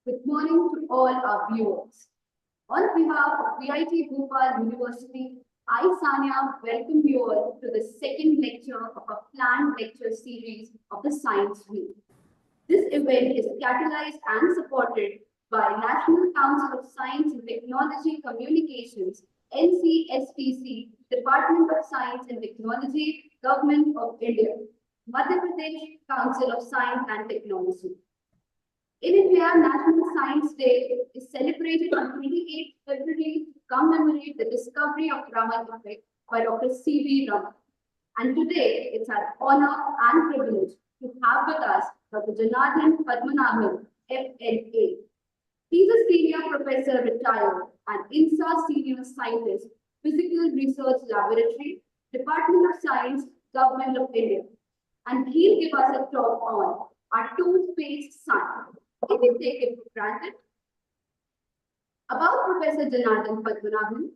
Good morning to all our viewers. On behalf of VIT Bhopal University, I, Sanya, welcome you all to the second lecture of a planned lecture series of the Science Week. This event is catalyzed and supported by National Council of Science and Technology Communications, NCSTC, Department of Science and Technology, Government of India, Madhya Pradesh Council of Science and Technology. In India, National Science Day is celebrated on 28th February to commemorate the discovery of Raman effect by Dr. C.V. Raman. And today, it's our honor and privilege to have with us Dr. Janardhan Padmanabhan, FLA. He's a senior professor retired at INSA Senior Scientist, Physical Research Laboratory, Department of Science, Government of India. And he'll give us a talk on our two-faced sun. If we take it for granted. About Professor Janardhan Padmanabhan,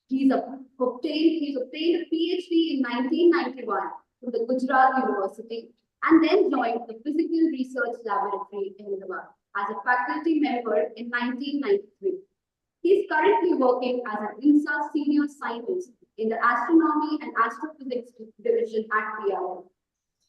he's obtained a PhD in 1991 from the Gujarat University and then joined the Physical Research Laboratory in Ahmedabad as a faculty member in 1993. He's currently working as an INSA Senior Scientist in the Astronomy and Astrophysics Division at PRL.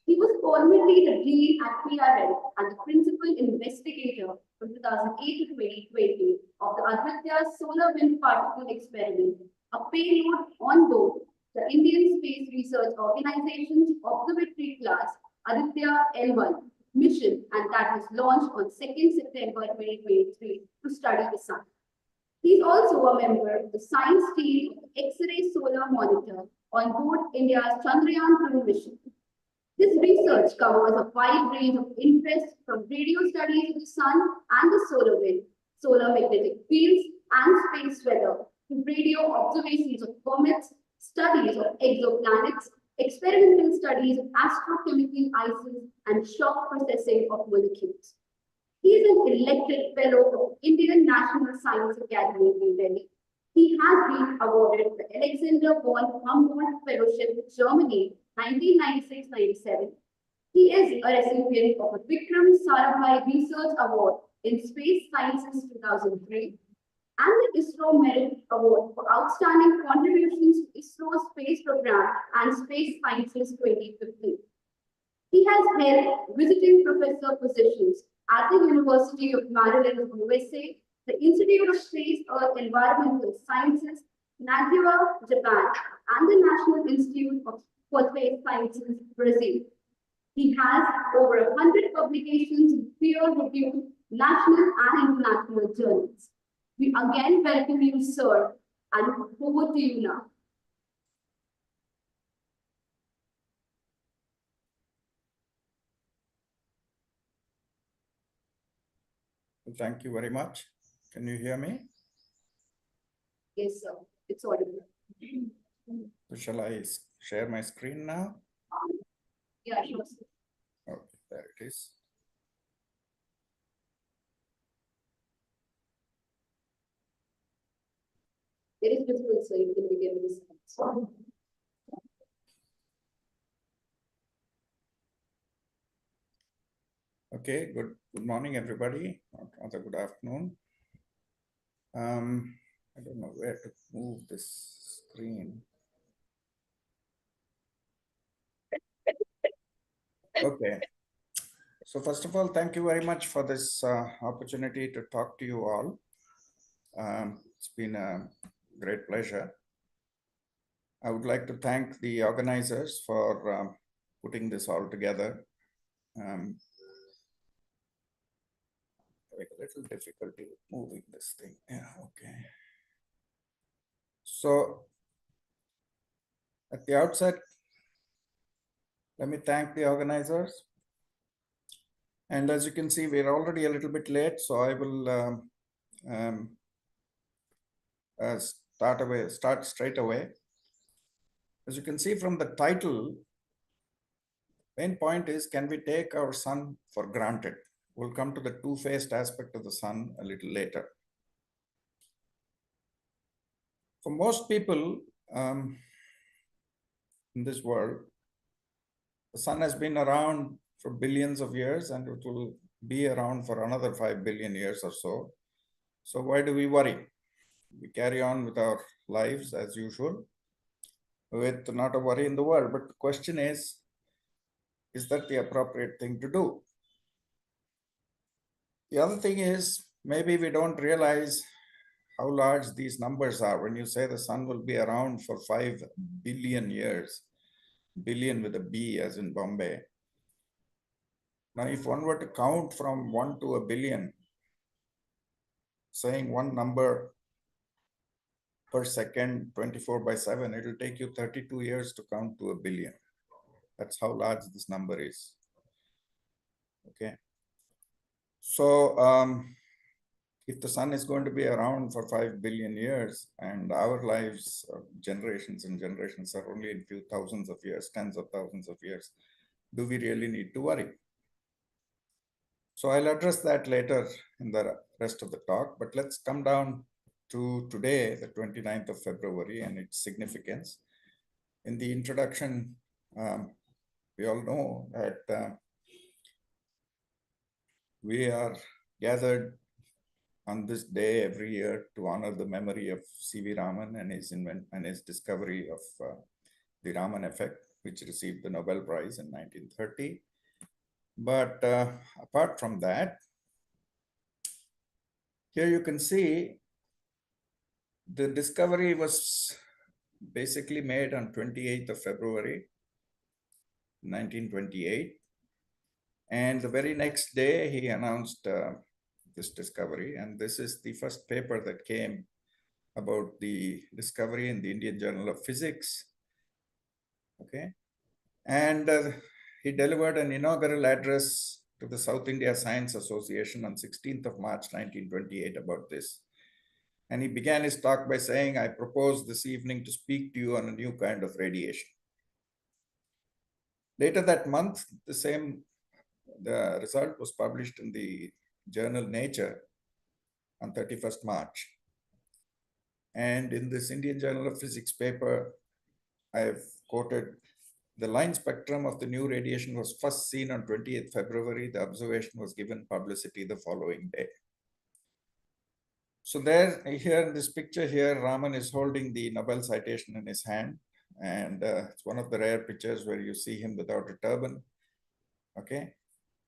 He was formerly the Dean at PRL and the Principal Investigator from 2008 to 2020 of the Aditya Solar Wind Particle Experiment, a payload on board the Indian Space Research Organization's Observatory class Aditya L1 mission, and that was launched on 2nd September 2023 to study the sun. He is also a member of the science team of the X-ray Solar Monitor on board India's Chandrayaan-2 mission. This research covers a wide range of interests from radio studies of the sun and the solar wind, solar magnetic fields, and space weather, to radio observations of comets, studies of exoplanets, experimental studies of astrochemical ices, and shock processing of molecules. He is an elected fellow of Indian National Science Academy in Delhi. He has been awarded the Alexander von Humboldt Fellowship in Germany 1996-97. He is a recipient of a Vikram Sarabhai Research Award in Space Sciences 2003 and the ISRO Merit Award for Outstanding Contributions to ISRO's Space Program and Space Sciences 2015. He has held visiting professor positions at the University of Maryland, USA, the Institute of Space Earth Environmental Sciences, Nagua, Japan, and the National Institute for Space Sciences, Brazil. He has over 100 publications in peer-reviewed national and international journals. We again welcome you, sir, and over to you now. Thank you very much. Can you hear me? Yes, sir. It's audible. So shall I share my screen now? Yeah, sure. Okay, there it is. It is visible, so you can begin this. Okay, good morning, everybody, or good afternoon. I don't know where to move this screen. Okay. So first of all, thank you very much for this opportunity to talk to you all. It's been a great pleasure. I would like to thank the organizers for putting this all together. Having a little difficulty moving this thing. Yeah, okay. So at the outset, let me thank the organizers. And as you can see, we're already a little bit late, so I will start straight away. As you can see from the title, main point is, can we take our sun for granted? We'll come to the two-faced aspect of the sun a little later. For most people in this world, the sun has been around for billions of years and it will be around for another 5 billion years or so. So why do we worry? We carry on with our lives as usual, with not a worry in the world. But the question is that the appropriate thing to do? The other thing is, maybe we don't realize how large these numbers are. When you say the sun will be around for 5 billion years, billion with a B as in Bombay. Now, if one were to count from 1 to a billion, saying one number per second, 24/7, it will take you 32 years to count to a billion. That's how large this number is. Okay. So if the sun is going to be around for 5 billion years and our lives, generations and generations, are only in few thousands of years, tens of thousands of years, do we really need to worry? So I'll address that later in the rest of the talk, but let's come down to today, the 29th of February, and its significance. In the introduction, we all know that we are gathered on this day every year to honor the memory of C.V. Raman and his discovery of the Raman effect, which received the Nobel Prize in 1930. But apart from that, here you can see the discovery was basically made on 28th of February, 1928. And the very next day, he announced this discovery. And this is the first paper that came about the discovery in the Indian Journal of Physics. Okay. And he delivered an inaugural address to the South India Science Association on 16th of March, 1928 about this. And he began his talk by saying, I propose this evening to speak to you on a new kind of radiation. Later that month, the result was published in the journal Nature on 31st March. And in this Indian Journal of Physics paper, I've quoted, the line spectrum of the new radiation was first seen on 28th February. The observation was given publicity the following day. So there, here in this picture here, Raman is holding the Nobel citation in his hand. And it's one of the rare pictures where you see him without a turban. Okay.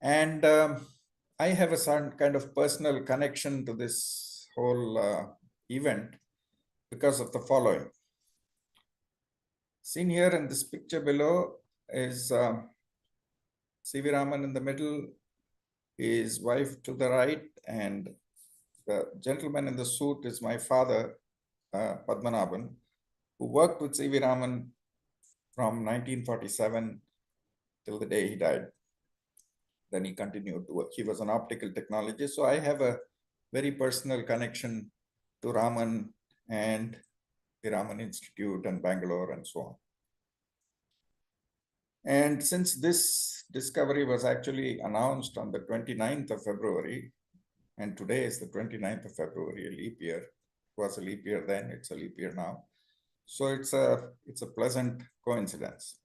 And I have a certain kind of personal connection to this whole event because of the following. Seen here in this picture below is C.V. Raman in the middle, his wife to the right, and the gentleman in the suit is my father, Padmanabhan, who worked with C.V. Raman from 1947 till the day he died. Then he continued to work. He was an optical technologist. So I have a very personal connection to Raman and the Raman Institute and Bangalore and so on. And since this discovery was actually announced on the 29th of February, and today is the 29th of February, a leap year. It was a leap year then, it's a leap year now. So it's a pleasant coincidence.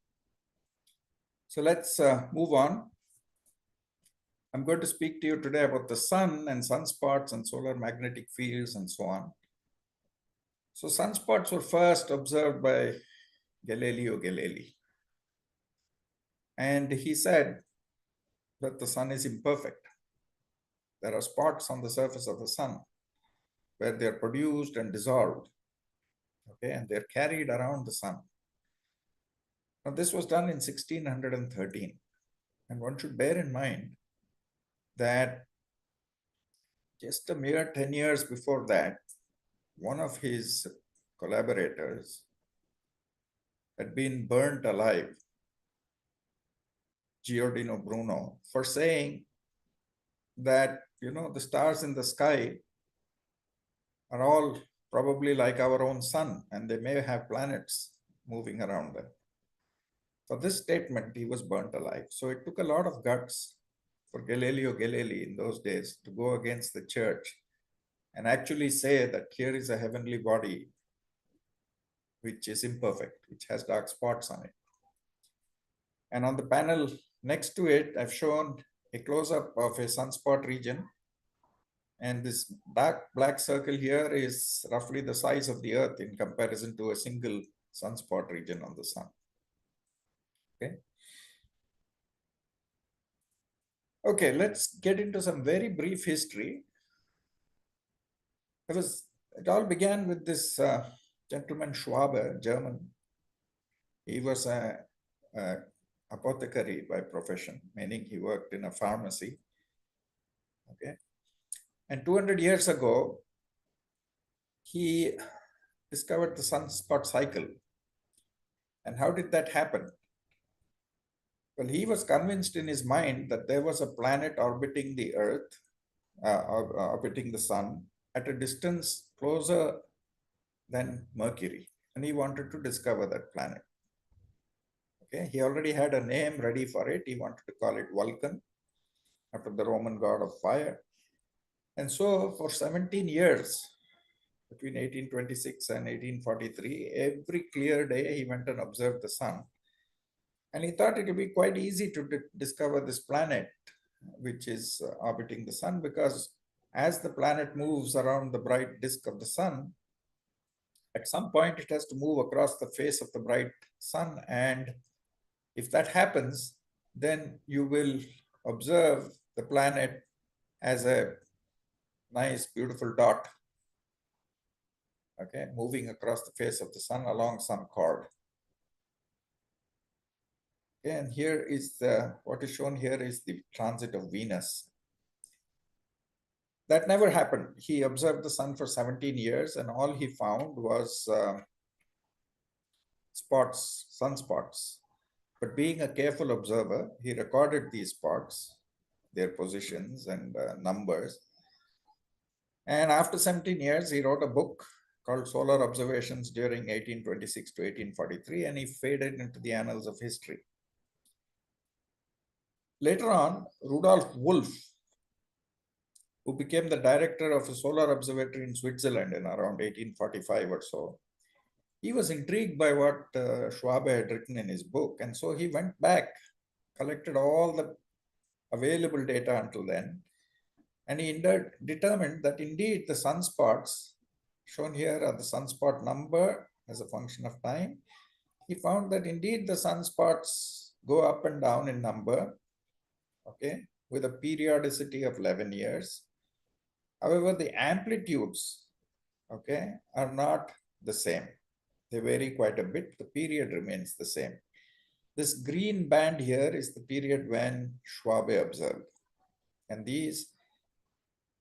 So let's move on. I'm going to speak to you today about the sun and sunspots and solar magnetic fields and so on. So sunspots were first observed by Galileo Galilei. And he said that the sun is imperfect. There are spots on the surface of the sun where they're produced and dissolved. Okay, and they're carried around the sun. Now, this was done in 1613. And one should bear in mind that just a mere 10 years before that, one of his collaborators had been burnt alive, Giordano Bruno, for saying that, the stars in the sky are all probably like our own sun, and they may have planets moving around them. For this statement, he was burnt alive. So it took a lot of guts for Galileo Galilei in those days to go against the church and actually say that here is a heavenly body which is imperfect, which has dark spots on it. And on the panel next to it, I've shown a close-up of a sunspot region. And this dark black circle here is roughly the size of the Earth in comparison to a single sunspot region on the sun. Okay. Okay, let's get into some very brief history. It all began with this gentleman Schwabe, German. He was a apothecary by profession, meaning he worked in a pharmacy. Okay. And 200 years ago, he discovered the sunspot cycle. And how did that happen? Well, he was convinced in his mind that there was a planet orbiting the Earth, orbiting the sun, at a distance closer than Mercury. And he wanted to discover that planet. Okay, he already had a name ready for it. He wanted to call it Vulcan, after the Roman god of fire. And so for 17 years, between 1826 and 1843, every clear day he went and observed the sun. And he thought it would be quite easy to discover this planet, which is orbiting the sun, because as the planet moves around the bright disk of the sun, at some point it has to move across the face of the bright sun. And if that happens, then you will observe the planet as a nice, beautiful dot, okay, moving across the face of the sun along some chord. Okay, and here is what is shown here is the transit of Venus. That never happened. He observed the sun for 17 years, and all he found was sunspots. But being a careful observer, he recorded these spots, their positions and numbers. And after 17 years, he wrote a book called Solar Observations during 1826 to 1843, and he faded into the annals of history. Later on, Rudolf Wolf, who became the director of a solar observatory in Switzerland in around 1845 or so, he was intrigued by what Schwabe had written in his book. And so he went back, collected all the available data until then, and he determined that indeed the sunspots shown here are the sunspot number as a function of time. He found that indeed the sunspots go up and down in number, okay, with a periodicity of 11 years. However, the amplitudes, okay, are not the same. They vary quite a bit. The period remains the same. This green band here is the period when Schwabe observed. And these,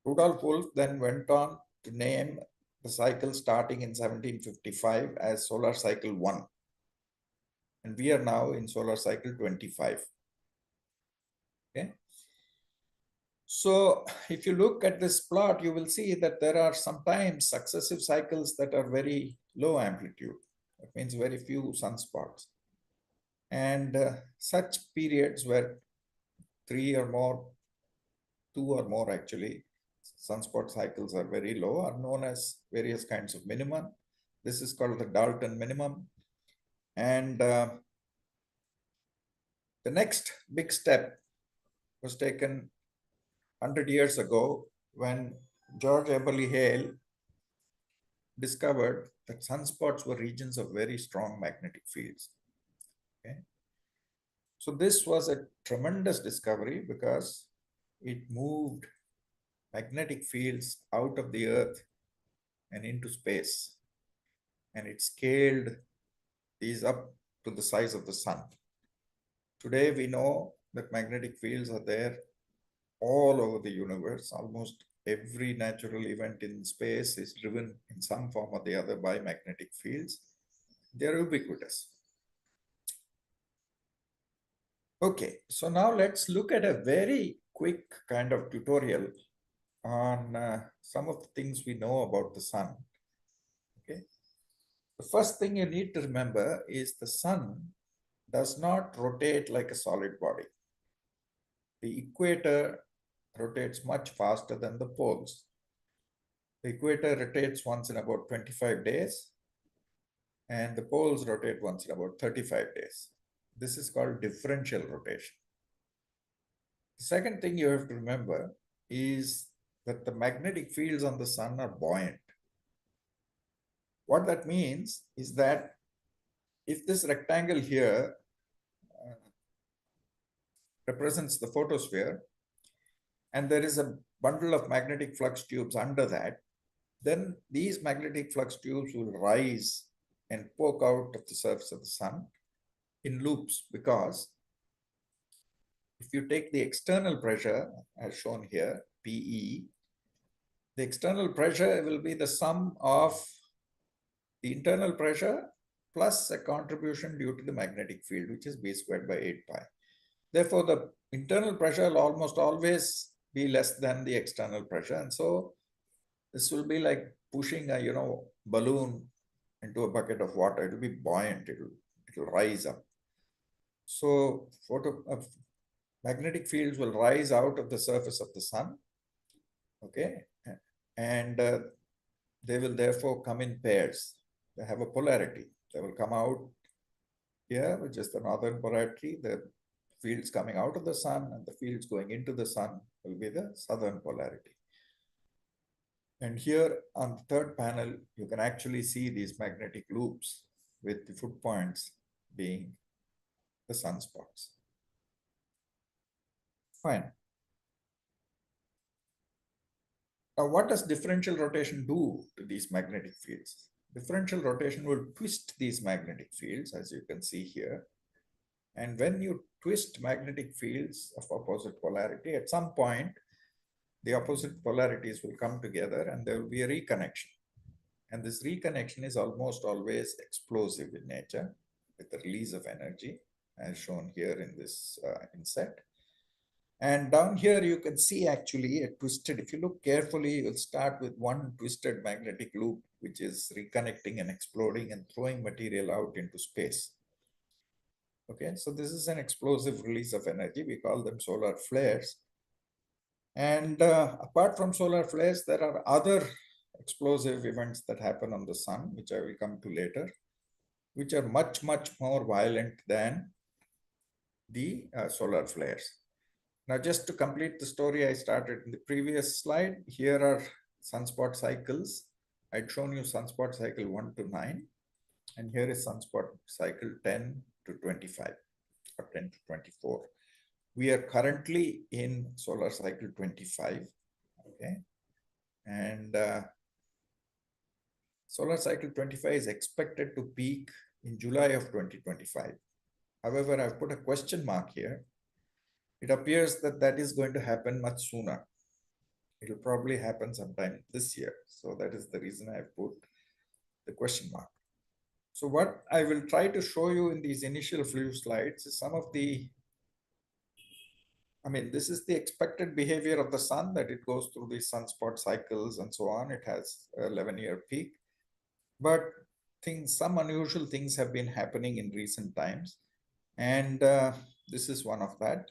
Rudolf Wolf then went on to name the cycle starting in 1755 as solar cycle 1. And we are now in solar cycle 25. Okay. So if you look at this plot, you will see that there are sometimes successive cycles that are very low amplitude. That means very few sunspots. And such periods where 3 or more, 2 or more actually, sunspot cycles are very low are known as various kinds of minimum. This is called the Dalton minimum. And the next big step was taken 100 years ago when George Eberly Hale discovered that sunspots were regions of very strong magnetic fields. Okay. So this was a tremendous discovery because it moved magnetic fields out of the Earth and into space. And it scaled these up to the size of the sun. Today we know that magnetic fields are there all over the universe. Almost every natural event in space is driven in some form or the other by magnetic fields. They're ubiquitous. Okay, so now let's look at a very quick kind of tutorial on some of the things we know about the sun. Okay, the first thing you need to remember is the sun does not rotate like a solid body. The equator rotates much faster than the poles. The equator rotates once in about 25 days, and the poles rotate once in about 35 days. This is called differential rotation. The second thing you have to remember is that the magnetic fields on the sun are buoyant. What that means is that if this rectangle here represents the photosphere, and there is a bundle of magnetic flux tubes under that, then these magnetic flux tubes will rise and poke out of the surface of the sun in loops, because if you take the external pressure as shown here, PE, the external pressure will be the sum of the internal pressure plus a contribution due to the magnetic field, which is B squared by 8 pi. Therefore, the internal pressure will almost always be less than the external pressure. And so this will be like pushing a balloon into a bucket of water. It will be buoyant. It will rise up. So magnetic fields will rise out of the surface of the sun. Okay, and they will therefore come in pairs. They have a polarity. They will come out here, which is the northern polarity. The fields coming out of the sun and the fields going into the sun will be the southern polarity. And here on the third panel, you can actually see these magnetic loops with the foot points being the sunspots. Fine. Now, what does differential rotation do to these magnetic fields? Differential rotation will twist these magnetic fields, as you can see here. And when you twist magnetic fields of opposite polarity, at some point, the opposite polarities will come together and there will be a reconnection. And this reconnection is almost always explosive in nature, with the release of energy, as shown here in this inset. And down here, you can see actually a twisted, if you look carefully, you'll start with one twisted magnetic loop, which is reconnecting and exploding and throwing material out into space. Okay, so this is an explosive release of energy. We call them solar flares. And apart from solar flares, there are other explosive events that happen on the sun, which I will come to later, which are much, much more violent than the solar flares. Now, just to complete the story I started in the previous slide, here are sunspot cycles. I'd shown you sunspot cycle 1 to 9, and here is sunspot cycle 10 to 25, or 10 to 24. We are currently in solar cycle 25, okay? And solar cycle 25 is expected to peak in July of 2025. However, I've put a question mark here. It appears that that is going to happen much sooner. It will probably happen sometime this year. So that is the reason I've put the question mark. So what I will try to show you in these initial few slides is some of the, this is the expected behavior of the sun, that it goes through these sunspot cycles and so on. It has an 11-year peak, but some unusual things have been happening in recent times. And this is one of that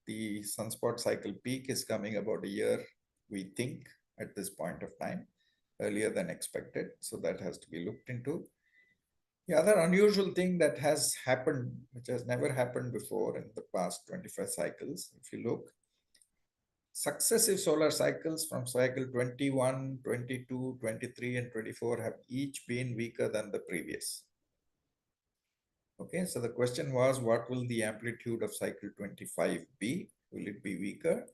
the sunspot cycle peak is coming about a year, we think, at this point of time, earlier than expected. So that has to be looked into. The other unusual thing that has happened, which has never happened before in the past 25 cycles, if you look, successive solar cycles from cycle 21, 22, 23, and 24 have each been weaker than the previous. Okay, so the question was, what will the amplitude of cycle 25 be? Will it be weaker?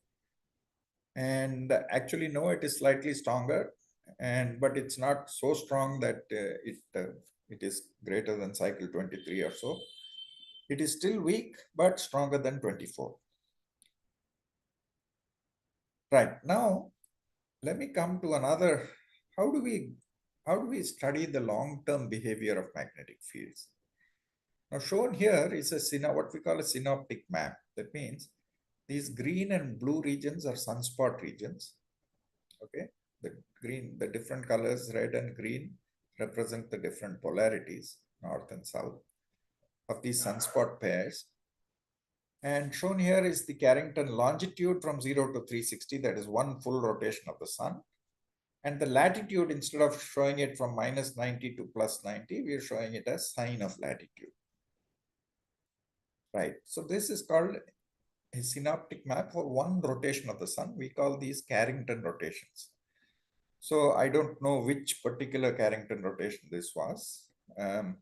And actually, no, it is slightly stronger, but it's not so strong that it is greater than cycle 23 or so. It is still weak, but stronger than 24. Right, now, let me come to another, how do we study the long-term behavior of magnetic fields? Now, shown here is what we call a synoptic map. That means these green and blue regions are sunspot regions. Okay, the different colors, red and green, represent the different polarities, north and south, of these sunspot pairs. And shown here is the Carrington longitude from 0 to 360, that is one full rotation of the sun. And the latitude, instead of showing it from -90 to +90, we are showing it as sine of latitude. Right, so this is called a synoptic map for one rotation of the sun. We call these Carrington rotations. So I don't know which particular Carrington rotation this was. You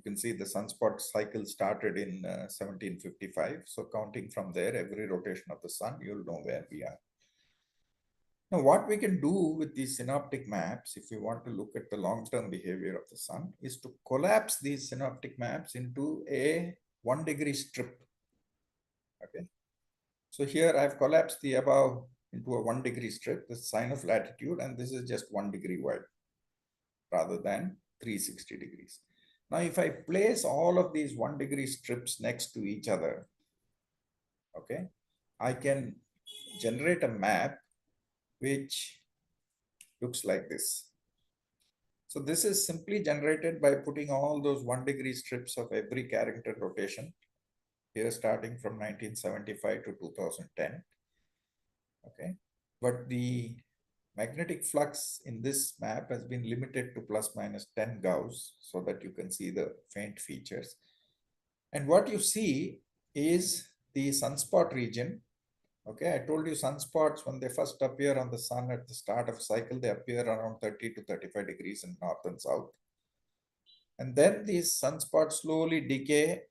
can see the sunspot cycle started in 1755. So counting from there, every rotation of the sun, you'll know where we are. Now, what we can do with these synoptic maps, if we want to look at the long-term behavior of the sun, is to collapse these synoptic maps into a 1 degree strip. Okay. So here I've collapsed the above into a 1 degree strip, the sign of latitude, and this is just 1 degree wide rather than 360 degrees. Now, if I place all of these 1 degree strips next to each other, okay, I can generate a map which looks like this. So this is simply generated by putting all those 1 degree strips of every Carrington rotation here starting from 1975 to 2010. Okay, but the magnetic flux in this map has been limited to plus minus 10 Gauss so that you can see the faint features. And what you see is the sunspot region. Okay, I told you sunspots, when they first appear on the sun at the start of cycle, they appear around 30 to 35 degrees in north and south. And then these sunspots slowly decay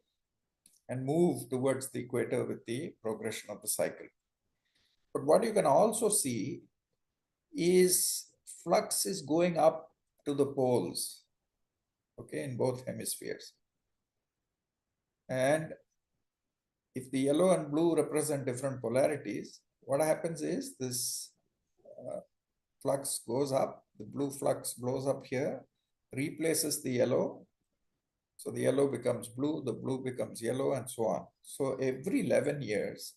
and move towards the equator with the progression of the cycle. But what you can also see is flux is going up to the poles, okay, in both hemispheres. And if the yellow and blue represent different polarities, what happens is this flux goes up, the blue flux blows up here, replaces the yellow. So the yellow becomes blue, the blue becomes yellow, and so on. So every 11 years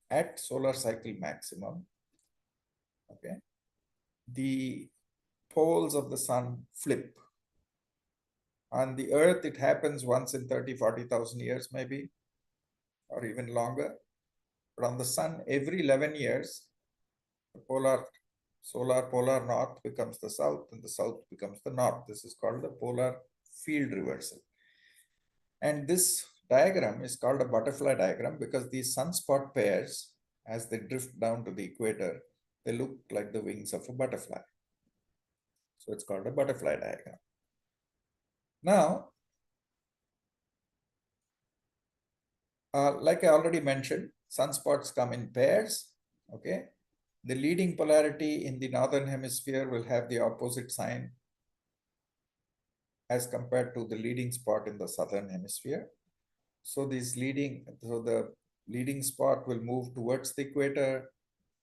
at solar cycle maximum, okay, the poles of the sun flip. On the earth, it happens once in 30, 40,000 years maybe, or even longer. But on the sun, every 11 years, the solar polar north becomes the south and the south becomes the north. This is called the polar field reversal. And this diagram is called a butterfly diagram because these sunspot pairs, as they drift down to the equator, they look like the wings of a butterfly. So it's called a butterfly diagram. Now, like I already mentioned, sunspots come in pairs, okay? The leading polarity in the northern hemisphere will have the opposite sign as compared to the leading spot in the southern hemisphere. So the leading spot will move towards the equator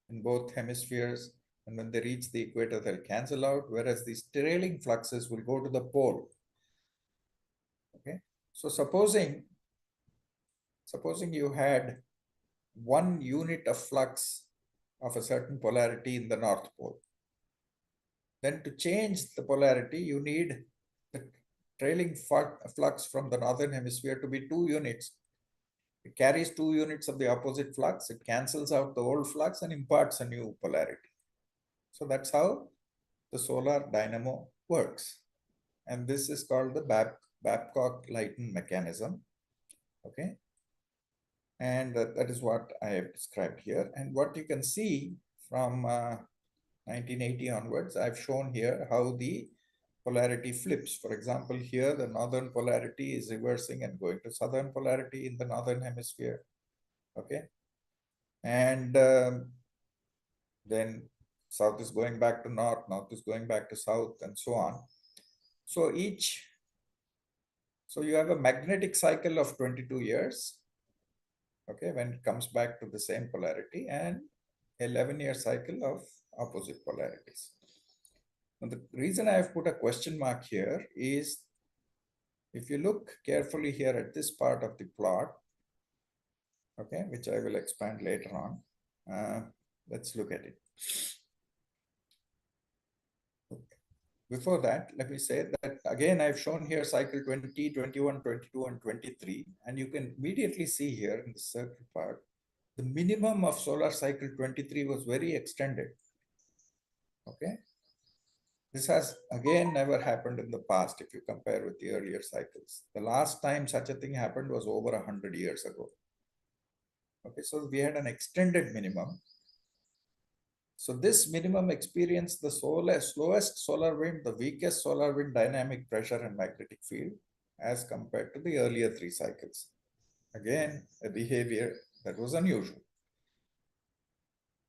in both hemispheres. And when they reach the equator, they'll cancel out, whereas these trailing fluxes will go to the pole. Okay. So supposing you had 1 unit of flux of a certain polarity in the North Pole. Then to change the polarity, you need the trailing flux from the Northern Hemisphere to be 2 units. It carries 2 units of the opposite flux, it cancels out the old flux and imparts a new polarity. So that's how the solar dynamo works. And this is called the Babcock-Leighton mechanism. Okay. And that is what I have described here. And what you can see from 1980 onwards, I've shown here how the polarity flips. For example, here the northern polarity is reversing and going to southern polarity in the northern hemisphere. Okay. And then south is going back to north, north is going back to south, and so on. So you have a magnetic cycle of 22 years. Okay, when it comes back to the same polarity, and 11-year cycle of opposite polarities. Now, the reason I have put a question mark here is if you look carefully here at this part of the plot, okay, which I will expand later on, let's look at it. Before that, let me say that again, I've shown here cycle 20, 21, 22, and 23, and you can immediately see here in the circle part, the minimum of solar cycle 23 was very extended. Okay. This has again never happened in the past if you compare with the earlier cycles. The last time such a thing happened was over 100 years ago. Okay, so we had an extended minimum. So this minimum experienced the slowest solar wind, the weakest solar wind dynamic pressure and magnetic field as compared to the earlier 3 cycles. Again, a behavior that was unusual.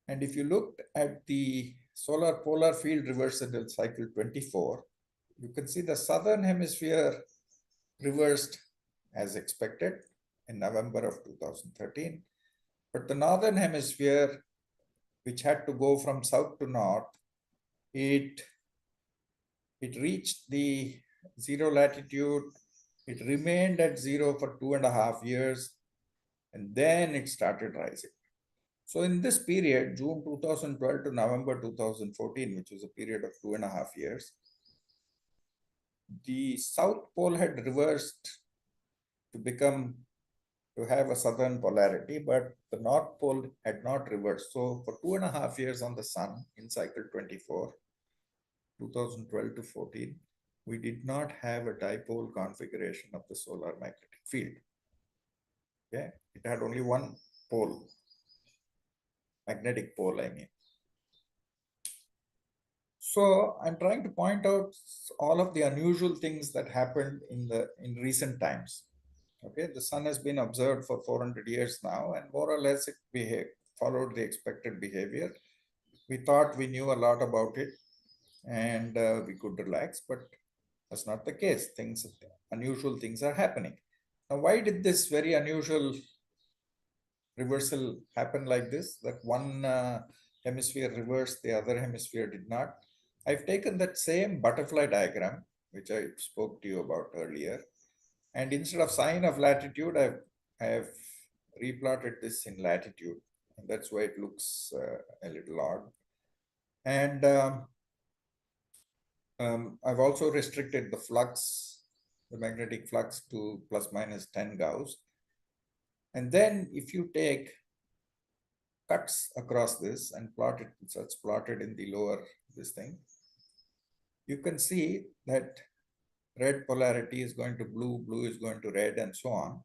And if you looked at the solar polar field reversal cycle 24, you can see the southern hemisphere reversed as expected in November of 2013. But the northern hemisphere, which had to go from south to north, it reached the 0 latitude. It remained at 0 for 2.5 years, and then it started rising. So in this period, June 2012 to November 2014, which was a period of 2.5 years, the South Pole had reversed to have a southern polarity, but the North Pole had not reversed. So for 2.5 years on the sun in cycle 24, 2012 to 14, we did not have a dipole configuration of the solar magnetic field. Okay, it had only one pole, magnetic pole, I mean. So I'm trying to point out all of the unusual things that happened in recent times. Okay, the sun has been observed for 400 years now, and more or less it followed the expected behavior. We thought we knew a lot about it, and we could relax, but that's not the case. Unusual things are happening. Now, why did this very unusual reversal happen like this? That one hemisphere reversed, the other hemisphere did not. I've taken that same butterfly diagram, which I spoke to you about earlier, and instead of sign of latitude, I have replotted this in latitude, and that's why it looks a little odd. And I've also restricted the flux, the magnetic flux, to plus minus 10 Gauss. And then if you take cuts across this and plot it, so it's plotted in the lower this thing, you can see that red polarity is going to blue, blue is going to red, and so on.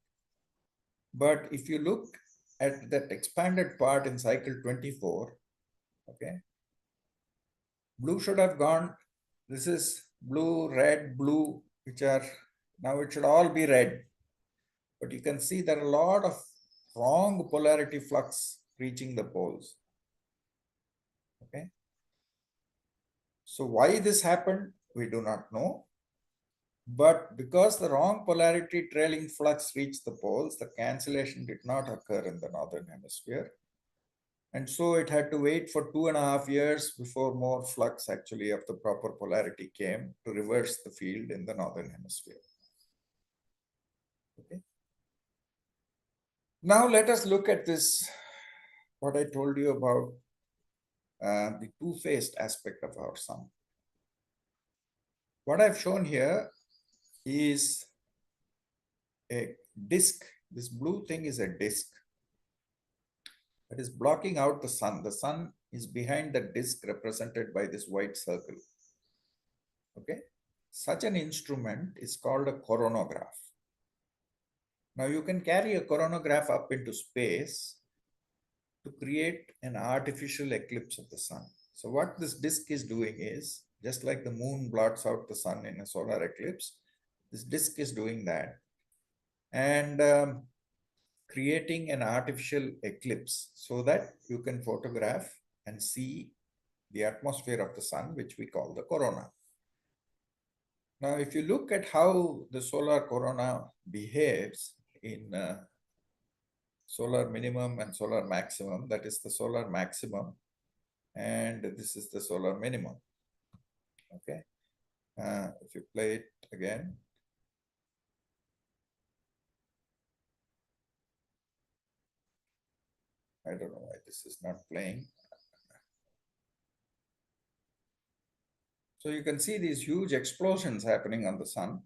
But if you look at that expanded part in cycle 24, okay, blue should have gone, this is blue, red, blue, which are, now it should all be red. But you can see there are a lot of wrong polarity flux reaching the poles. Okay. So why this happened, we do not know. But because the wrong polarity trailing flux reached the poles, the cancellation did not occur in the northern hemisphere. And so it had to wait for 2.5 years before more flux actually of the proper polarity came to reverse the field in the northern hemisphere. Okay. Now let us look at this, what I told you about the two-faced aspect of our sun. What I've shown here is a disk. This blue thing is a disk that is blocking out the sun. The sun is behind the disk represented by this white circle. Okay. Such an instrument is called a coronagraph. Now you can carry a coronagraph up into space to create an artificial eclipse of the sun. So what this disk is doing is, just like the moon blots out the sun in a solar eclipse, this disk is doing that and creating an artificial eclipse so that you can photograph and see the atmosphere of the sun, which we call the corona. Now, if you look at how the solar corona behaves in solar minimum and solar maximum, that is the solar maximum, and this is the solar minimum. Okay. If you play it again. I don't know why this is not playing. So you can see these huge explosions happening on the sun.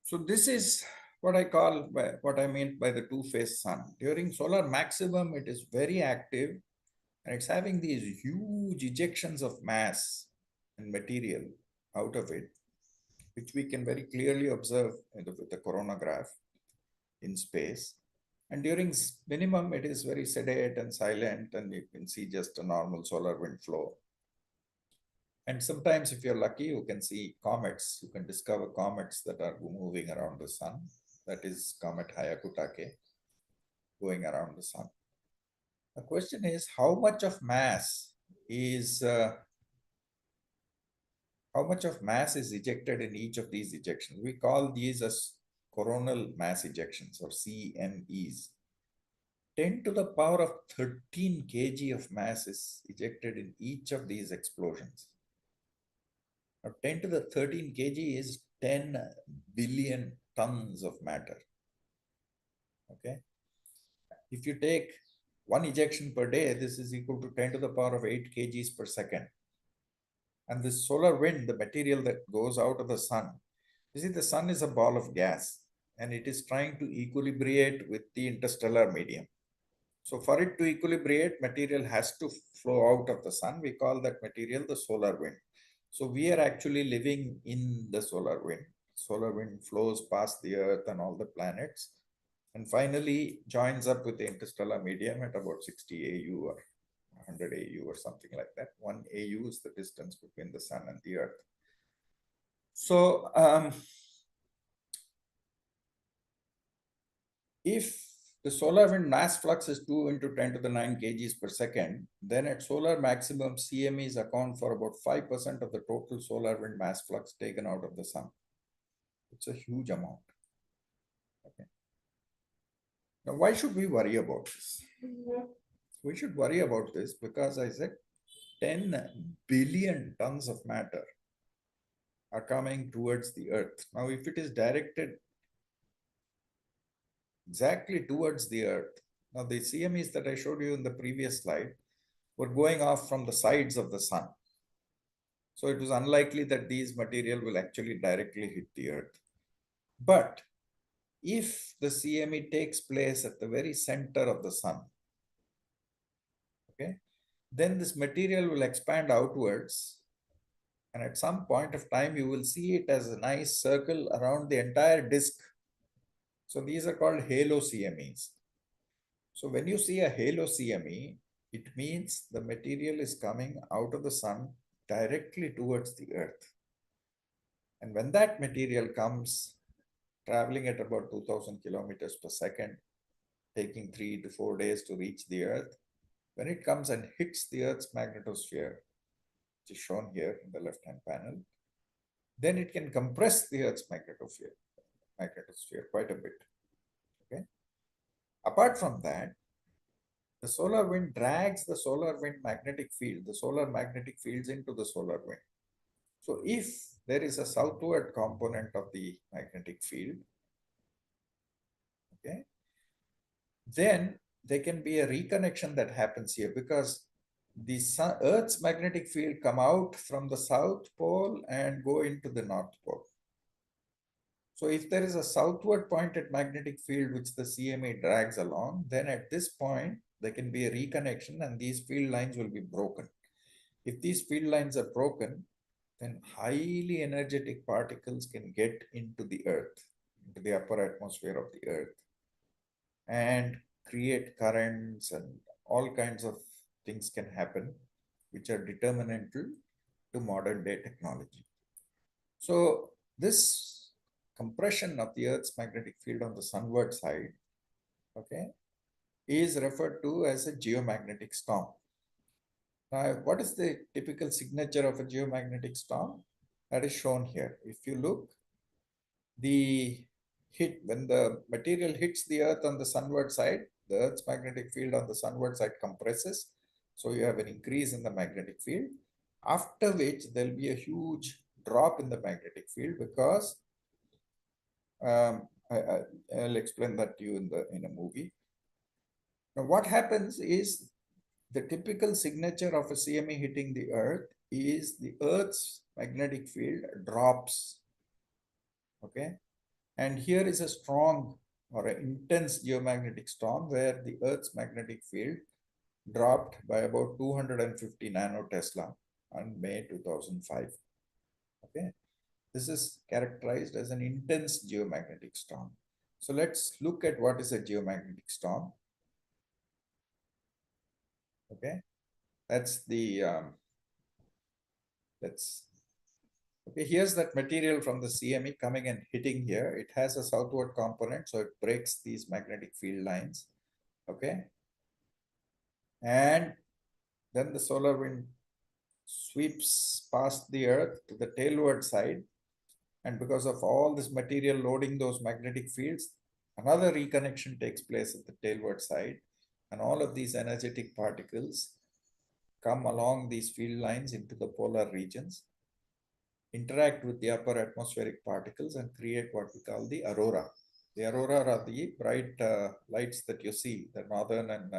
So this is what I call, what I mean by the two-faced sun. During solar maximum, it is very active and it's having these huge ejections of mass and material out of it, which we can very clearly observe with the coronagraph in space. And during minimum, it is very sedate and silent, and you can see just a normal solar wind flow. And sometimes, if you're lucky, you can see comets. You can discover comets that are moving around the sun. That is comet Hyakutake going around the sun. The question is, how much of mass is ejected in each of these ejections? We call these as coronal mass ejections, or CMEs. 10 to the power of 13 kg of mass is ejected in each of these explosions. Now, 10 to the 13 kg is 10 billion tons of matter. Okay. If you take one ejection per day, this is equal to 10 to the power of 8 kgs per second. And the solar wind, the material that goes out of the sun, you see, the sun is a ball of gas, and it is trying to equilibrate with the interstellar medium. So for it to equilibrate, material has to flow out of the sun. We call that material the solar wind. So we are actually living in the solar wind. Solar wind flows past the Earth and all the planets, and finally joins up with the interstellar medium at about 60 AU or 100 AU or something like that. 1 AU is the distance between the sun and the Earth. So if the solar wind mass flux is 2 into 10 to the 9 kgs per second, then at solar maximum, CMEs account for about 5% of the total solar wind mass flux taken out of the sun. It's a huge amount. Okay. Now, why should we worry about this? We should worry about this because I said 10 billion tons of matter are coming towards the Earth. Now, if it is directed exactly towards the Earth, now the CMEs that I showed you in the previous slide were going off from the sides of the sun. So it was unlikely that these material will actually directly hit the Earth. But if the CME takes place at the very center of the sun, okay, then this material will expand outwards. And at some point of time, you will see it as a nice circle around the entire disk. So these are called halo CMEs. So when you see a halo CME, it means the material is coming out of the sun directly towards the Earth. And when that material comes traveling at about 2000 kilometers per second, taking 3 to 4 days to reach the Earth, when it comes and hits the Earth's magnetosphere, which is shown here in the left-hand panel, then it can compress the Earth's magnetosphere quite a bit. Okay. Apart from that, the solar wind drags the solar wind magnetic field, the solar magnetic fields into the solar wind. So if there is a southward component of the magnetic field, okay, then there can be a reconnection that happens here because the Earth's magnetic field come out from the South Pole and go into the North Pole. So if there is a southward pointed magnetic field which the CME drags along, then at this point, there can be a reconnection and these field lines will be broken. If these field lines are broken, then highly energetic particles can get into the Earth, into the upper atmosphere of the Earth, and create currents, and all kinds of things can happen, which are determinantal to modern day technology. So this compression of the Earth's magnetic field on the sunward side, okay, is referred to as a geomagnetic storm. Now, what is the typical signature of a geomagnetic storm? That is shown here. If you look, when the material hits the Earth on the sunward side, the Earth's magnetic field on the sunward side compresses. So you have an increase in the magnetic field, after which there will be a huge drop in the magnetic field because I'll explain that to you in a movie. Now, what happens is the typical signature of a CME hitting the Earth is the Earth's magnetic field drops. Okay. And here is a strong or an intense geomagnetic storm where the Earth's magnetic field dropped by about 250 nanotesla on May 2005. Okay, this is characterized as an intense geomagnetic storm. So let's look at what is a geomagnetic storm. Okay, that's the okay, here's that material from the CME coming and hitting here. It has a southward component, so it breaks these magnetic field lines. Okay, and then the solar wind sweeps past the earth to the tailward side, and because of all this material loading those magnetic fields, another reconnection takes place at the tailward side, and all of these energetic particles come along these field lines into the polar regions, interact with the upper atmospheric particles, and create what we call the aurora. The aurora are the bright lights that you see, the northern and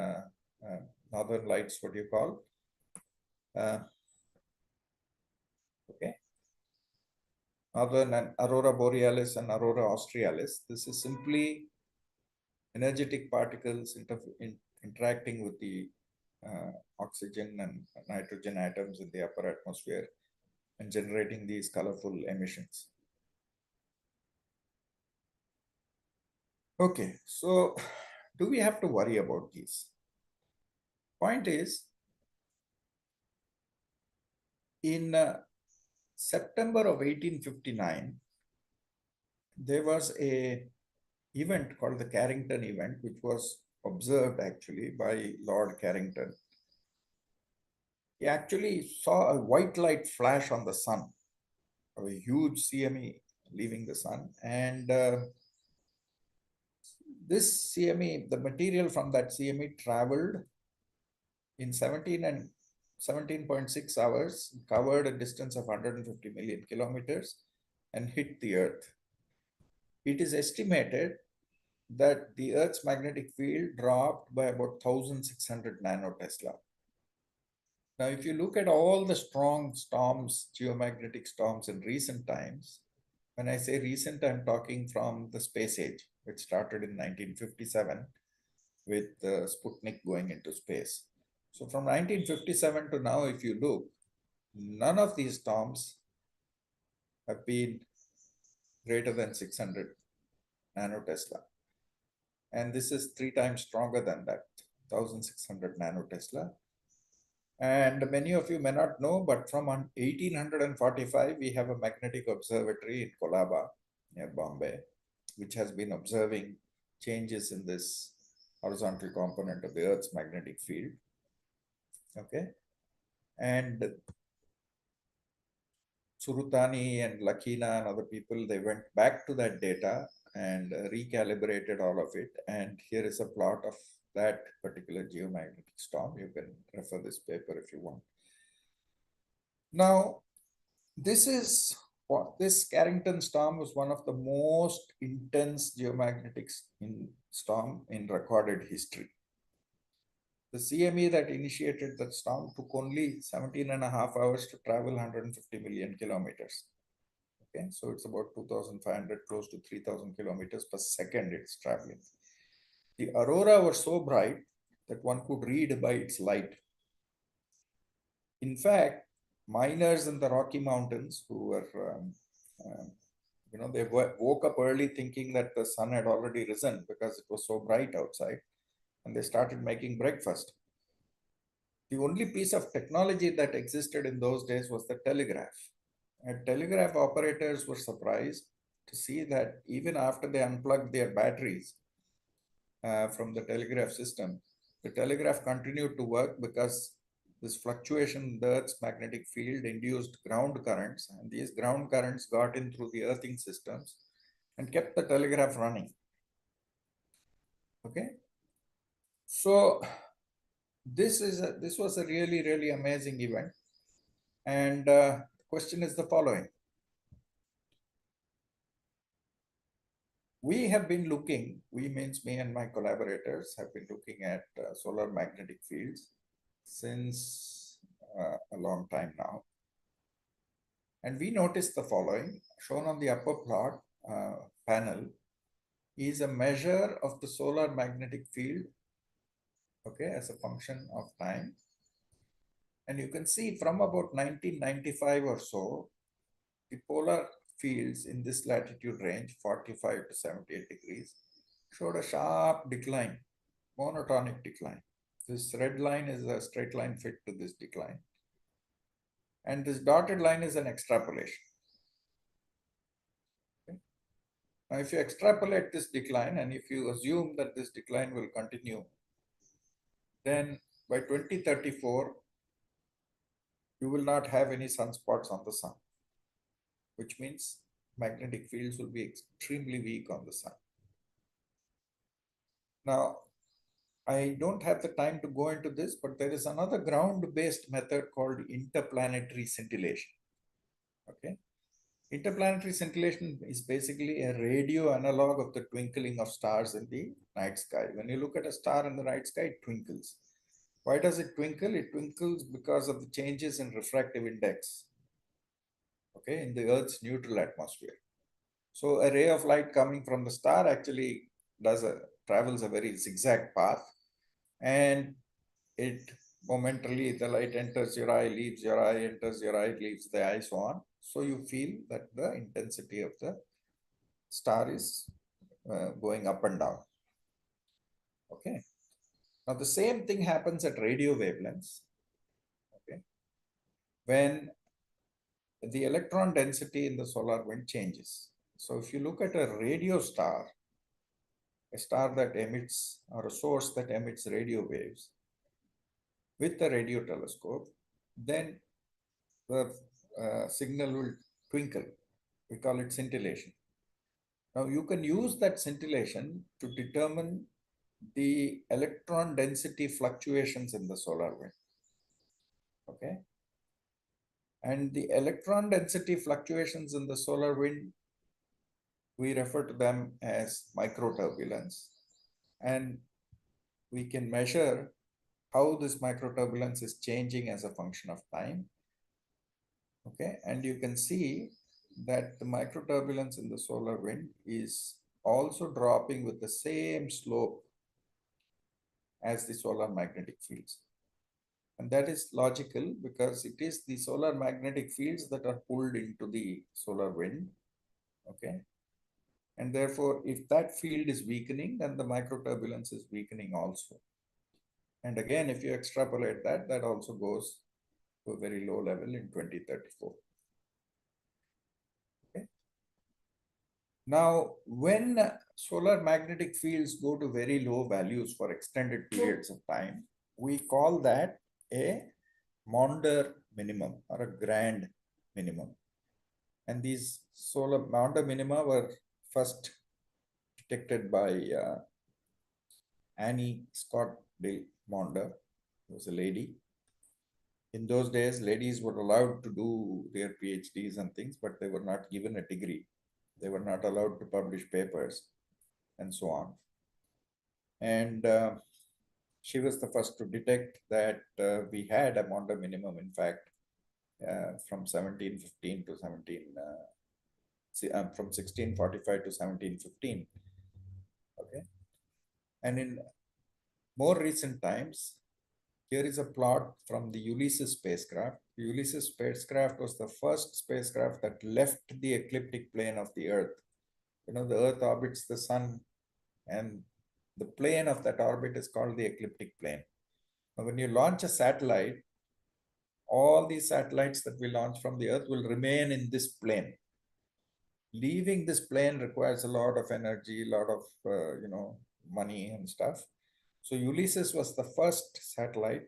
northern lights, what do you call? Okay. Northern and aurora borealis and aurora australis. This is simply energetic particles interacting with the oxygen and nitrogen atoms in the upper atmosphere and generating these colorful emissions. Okay, so do we have to worry about these? Point is, in September of 1859, there was a event called the Carrington event, which was observed actually by Lord Carrington. He actually saw a white light flash on the sun, a huge CME leaving the sun. And this CME, the material from that CME traveled in 17.6 hours, covered a distance of 150 million kilometers and hit the Earth. It is estimated that the Earth's magnetic field dropped by about 1,600 nanotesla. Now, if you look at all the strong storms, geomagnetic storms in recent times, when I say recent, I'm talking from the space age, which started in 1957 with Sputnik going into space. So from 1957 to now, if you look, none of these storms have been greater than 600 nanotesla. And this is 3 times stronger than that, 1,600 nanotesla. And many of you may not know, but from 1845, we have a magnetic observatory in Kolaba near Bombay, which has been observing changes in this horizontal component of the Earth's magnetic field. Okay. And Surutani and Lakina and other people, they went back to that data and recalibrated all of it. And here is a plot of that particular geomagnetic storm. You can refer this paper if you want. Now, this Carrington storm was one of the most intense geomagnetic storm in recorded history. The CME that initiated that storm took only 17.5 hours to travel 150 million kilometers. Okay, so it's about 2,500, close to 3,000 kilometers per second it's traveling. The aurora was so bright that one could read by its light. In fact, miners in the Rocky Mountains who were, they woke up early thinking that the sun had already risen because it was so bright outside, and they started making breakfast. The only piece of technology that existed in those days was the telegraph. And telegraph operators were surprised to see that even after they unplugged their batteries from the telegraph system, the telegraph continued to work because this fluctuation in the Earth's magnetic field induced ground currents, and these ground currents got in through the earthing systems and kept the telegraph running. Okay, so this was a really, really amazing event, and the question is the following. We have been looking, we means me and my collaborators have been looking at solar magnetic fields since a long time now. And we noticed the following, shown on the upper plot panel is a measure of the solar magnetic field, okay, as a function of time. And you can see from about 1995 or so, the polar fields in this latitude range, 45 to 78 degrees, showed a sharp decline, monotonic decline. This red line is a straight line fit to this decline. And this dotted line is an extrapolation. Okay. Now, if you extrapolate this decline and if you assume that this decline will continue, then by 2034, you will not have any sunspots on the sun, which means magnetic fields will be extremely weak on the sun. Now, I don't have the time to go into this, but there is another ground-based method called interplanetary scintillation. Okay. Interplanetary scintillation is basically a radio analog of the twinkling of stars in the night sky. When you look at a star in the night sky, it twinkles. Why does it twinkle? It twinkles because of the changes in refractive index, okay, in the Earth's neutral atmosphere. So a ray of light coming from the star actually travels a very zigzag path, and it momentarily, the light enters your eye, leaves your eye, enters your eye, leaves the eye, so on. So you feel that the intensity of the star is going up and down. Okay. Now the same thing happens at radio wavelengths. Okay. When the electron density in the solar wind changes. So if you look at a radio star, a star that emits, or a source that emits radio waves with a radio telescope, then the signal will twinkle. We call it scintillation. Now you can use that scintillation to determine the electron density fluctuations in the solar wind. Okay. And the electron density fluctuations in the solar wind, we refer to them as microturbulence. And we can measure how this microturbulence is changing as a function of time. Okay, and you can see that the microturbulence in the solar wind is also dropping with the same slope as the solar magnetic fields. And that is logical because it is the solar magnetic fields that are pulled into the solar wind. Okay. And therefore, if that field is weakening, then the microturbulence is weakening also. And again, if you extrapolate that, that also goes to a very low level in 2034. Okay. Now, when solar magnetic fields go to very low values for extended periods of time, we call that a Maunder minimum or a grand minimum. And these solar Maunder minima were first detected by Annie Scott de Maunder, who was a lady. In those days, ladies were allowed to do their PhDs and things, but they were not given a degree. They were not allowed to publish papers and so on. And she was the first to detect that we had a Maunder minimum, in fact, from 1715 to from 1645 to 1715. Okay. And in more recent times, here is a plot from the Ulysses spacecraft. The Ulysses spacecraft was the first spacecraft that left the ecliptic plane of the Earth. You know, the Earth orbits the sun, and the plane of that orbit is called the ecliptic plane. Now, when you launch a satellite, all these satellites that we launch from the Earth will remain in this plane. Leaving this plane requires a lot of energy, a lot of money and stuff. So Ulysses was the first satellite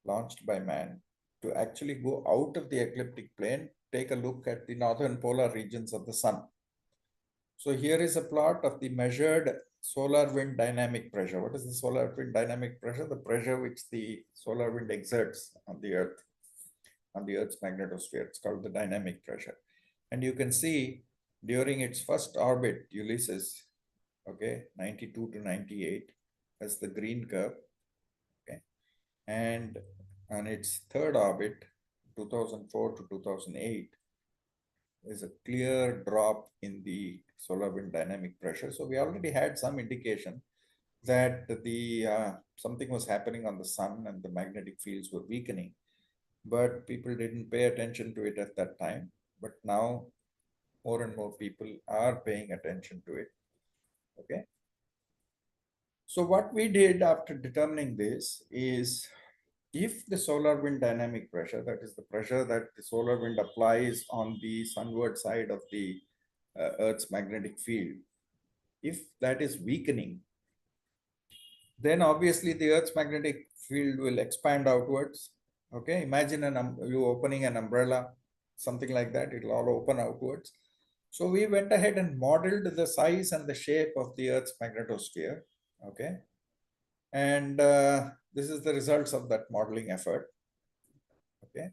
launched by man to actually go out of the ecliptic plane, take a look at the northern polar regions of the sun. So here is a plot of the measured solar wind dynamic pressure. What is the solar wind dynamic pressure? The pressure which the solar wind exerts on the Earth, on the Earth's magnetosphere. It's called the dynamic pressure. And you can see during its first orbit, Ulysses, okay, 92 to 98, as the green curve, okay, and on its third orbit, 2004 to 2008, is a clear drop in the solar wind dynamic pressure. So we already had some indication that the something was happening on the sun and the magnetic fields were weakening. but people didn't pay attention to it at that time. But now more and more people are paying attention to it. Okay. So what we did after determining this is, if the solar wind dynamic pressure, that is the pressure that the solar wind applies on the sunward side of the Earth's magnetic field, if that is weakening, then obviously the Earth's magnetic field will expand outwards. Okay, imagine you opening an umbrella, something like that, it'll all open outwards. So we went ahead and modeled the size and the shape of the Earth's magnetosphere. Okay, and this is the results of that modeling effort. Okay,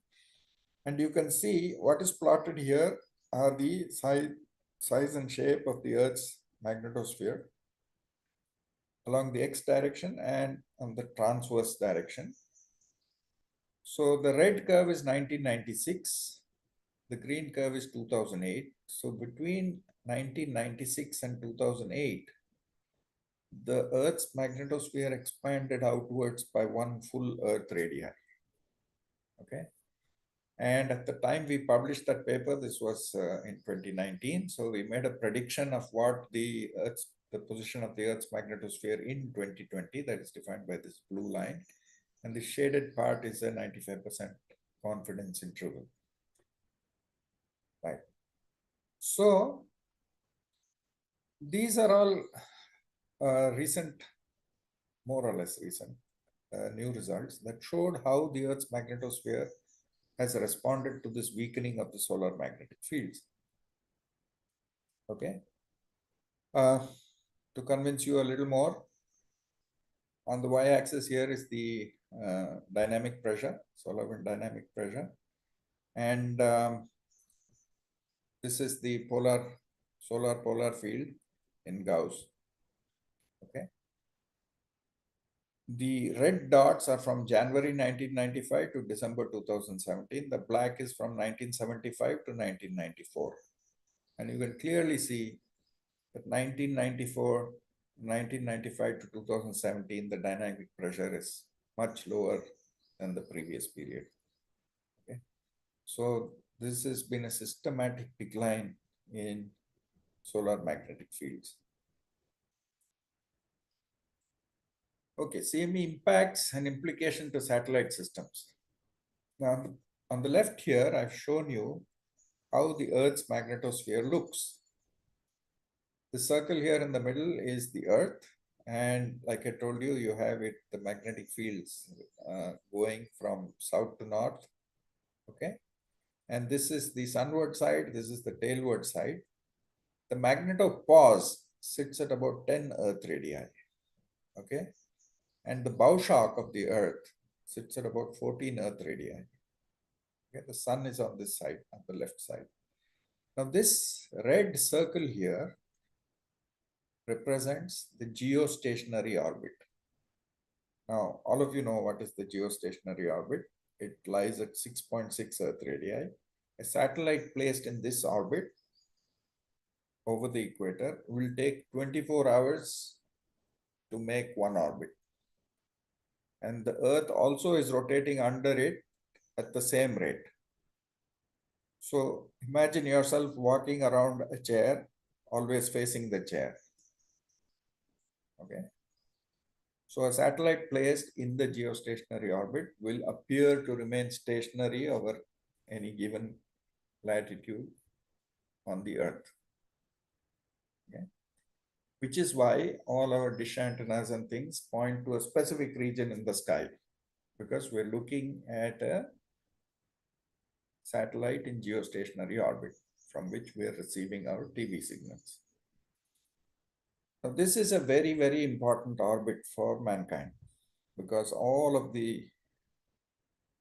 and you can see what is plotted here are the size and shape of the Earth's magnetosphere along the x direction and on the transverse direction. So the red curve is 1996, the green curve is 2008. So between 1996 and 2008, the Earth's magnetosphere expanded outwards by 1 full Earth radii. Okay. And at the time we published that paper, this was in 2019. So we made a prediction of what the position of the Earth's magnetosphere in 2020, that is defined by this blue line. And the shaded part is a 95% confidence interval. Right. So these are all recent, more or less recent, new results that showed how the Earth's magnetosphere has responded to this weakening of the solar magnetic fields. Okay. To convince you a little more, on the y-axis here is the dynamic pressure, solar wind dynamic pressure. And this is the solar polar field in Gauss. Okay. The red dots are from January 1995 to December 2017. The black is from 1975 to 1994. And you can clearly see that 1995 to 2017, the dynamic pressure is much lower than the previous period. Okay. So this has been a systematic decline in solar magnetic fields. Okay, CME impacts and implication to satellite systems. Now, on the left here, I've shown you how the Earth's magnetosphere looks. The circle here in the middle is the Earth. And like I told you, you have the magnetic fields going from south to north. Okay. And this is the sunward side. This is the tailward side. The magnetopause sits at about 10 Earth radii. Okay. And the bow shock of the Earth sits at about 14 Earth radii. Okay. The sun is on this side, on the left side. Now this red circle here represents the geostationary orbit. Now, all of you know what is the geostationary orbit. It lies at 6.6 Earth radii. A satellite placed in this orbit over the equator will take 24 hours to make one orbit. And the Earth also is rotating under it at the same rate. So imagine yourself walking around a chair, always facing the chair. Okay. So a satellite placed in the geostationary orbit will appear to remain stationary over any given latitude on the Earth. Okay. Which is why all our dish antennas and things point to a specific region in the sky, because we're looking at a satellite in geostationary orbit from which we are receiving our TV signals. Now, this is a very, very important orbit for mankind, because all of the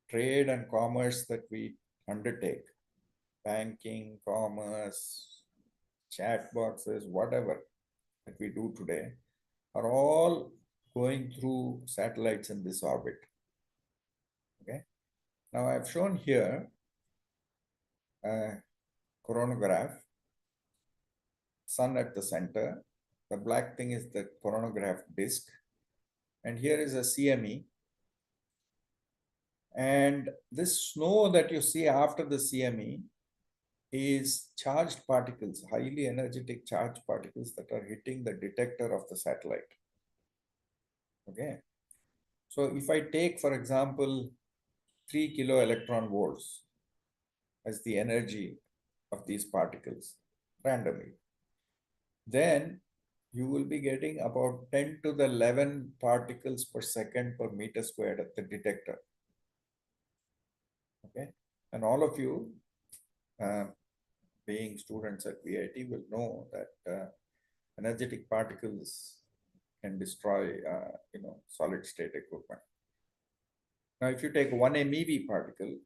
trade and commerce that we undertake, banking, commerce, chat boxes, whatever that we do today, are all going through satellites in this orbit. Okay. Now I've shown here a coronagraph, sun at the center. The black thing is the coronagraph disk. And here is a CME. And this snow that you see after the CME is charged particles, highly energetic charged particles that are hitting the detector of the satellite. Okay. So if I take, for example, 3 kilo electron volts as the energy of these particles randomly, then you will be getting about 10 to the 11 particles per second per meter squared at the detector. Okay. And all of you, being students at VIT, will know that energetic particles can destroy, solid state equipment. Now, if you take 1 MeV particle,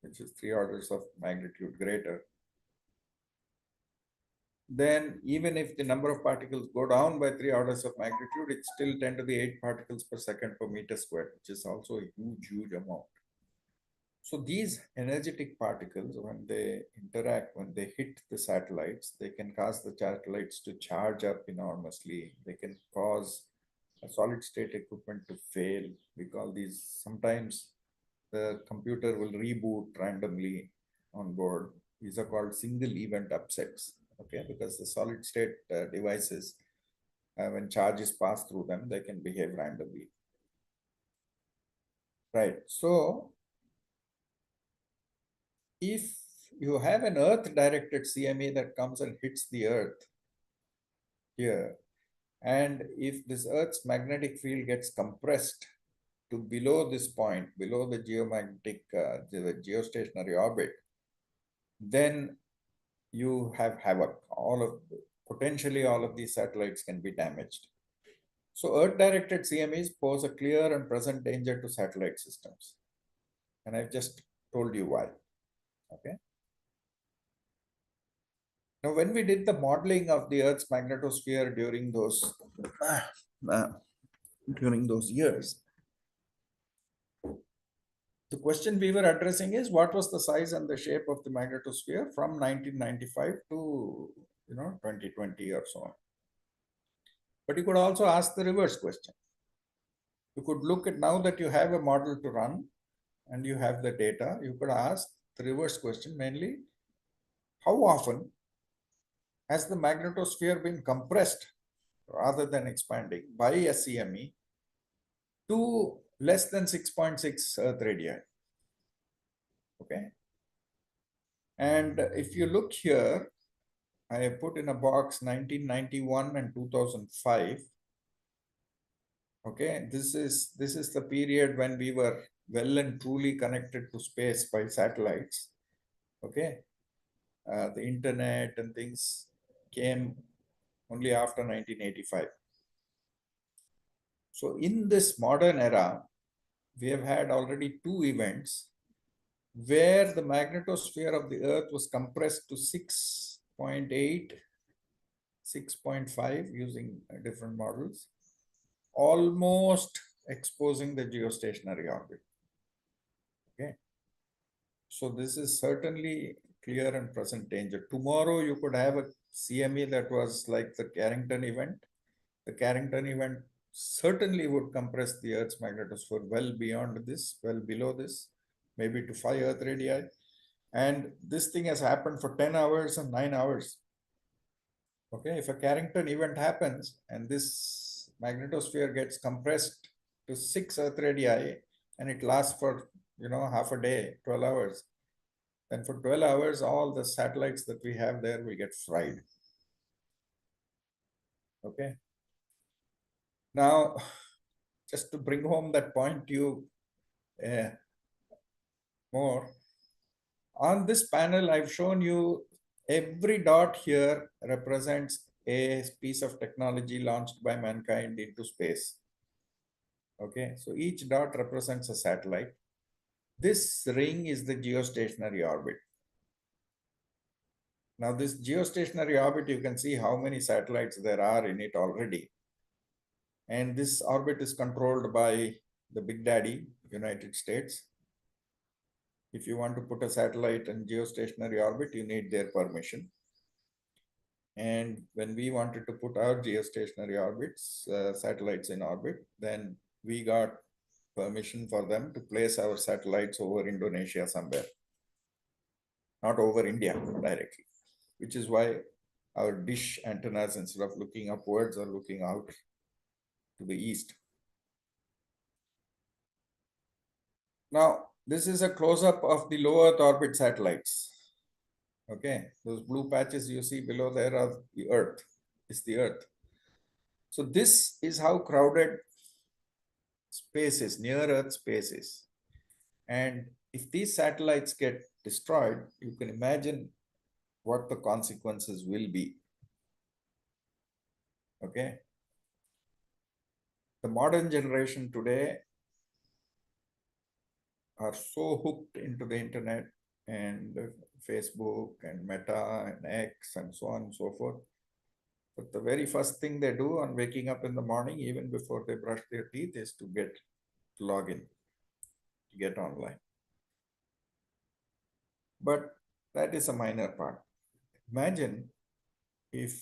which is 3 orders of magnitude greater, then even if the number of particles go down by 3 orders of magnitude, it's still 10 to the 8 particles per second per meter squared, which is also a huge, huge amount. So these energetic particles, when they interact, when they hit the satellites, they can cause the satellites to charge up enormously. They can cause a solid state equipment to fail. We call these, sometimes the computer will reboot randomly on board. These are called single event upsets, okay? Because the solid state devices, when charges pass through them, they can behave randomly. Right, so if you have an earth directed CME that comes and hits the earth here, and if this earth's magnetic field gets compressed to below this point, below the geomagnetic, the geostationary orbit, then you have havoc. Potentially all of these satellites can be damaged. So earth-directed CMEs pose a clear and present danger to satellite systems. And I've just told you why, okay? Now, when we did the modeling of the Earth's magnetosphere during those years, the question we were addressing is what was the size and the shape of the magnetosphere from 1995 to 2020 or so on. But you could also ask the reverse question. You could look at, now that you have a model to run and you have the data, you could ask the reverse question, mainly, how often has the magnetosphere been compressed rather than expanding by a CME to less than 6.6 Earth radii? Okay. And if you look here, I have put in a box 1991 and 2005. Okay, this is the period when we were well and truly connected to space by satellites. Okay, the internet and things came only after 1985. So in this modern era, we have had already 2 events where the magnetosphere of the Earth was compressed to 6.8, 6.5 using different models, almost exposing the geostationary orbit. Okay. So this is certainly clear and present danger. Tomorrow you could have a CME that was like the Carrington event. The Carrington event certainly would compress the Earth's magnetosphere well beyond this, well below this, maybe to 5 Earth radii. And this thing has happened for 10 hours and 9 hours. Okay, if a Carrington event happens and this magnetosphere gets compressed to 6 Earth radii and it lasts for half a day, 12 hours, then for 12 hours, all the satellites that we have there will get fried. Okay. Now, just to bring home that point to you more, on this panel, I've shown you every dot here represents a piece of technology launched by mankind into space. Okay, so each dot represents a satellite. This ring is the geostationary orbit. Now, this geostationary orbit, you can see how many satellites there are in it already. And this orbit is controlled by the Big Daddy, United States. If you want to put a satellite in geostationary orbit, you need their permission. And when we wanted to put our geostationary orbits, satellites in orbit, then we got permission for them to place our satellites over Indonesia somewhere, not over India directly, which is why our dish antennas, instead of looking upwards, are looking out to the east. Now, this is a close-up of the low Earth orbit satellites. Okay, those blue patches you see below there are the Earth, is the Earth. So this is how crowded space is, near Earth space is. And if these satellites get destroyed, you can imagine what the consequences will be. Okay. The modern generation today are so hooked into the internet and Facebook and Meta and X and so on and so forth. But the very first thing they do on waking up in the morning, even before they brush their teeth, is to log in, to get online. But that is a minor part. Imagine if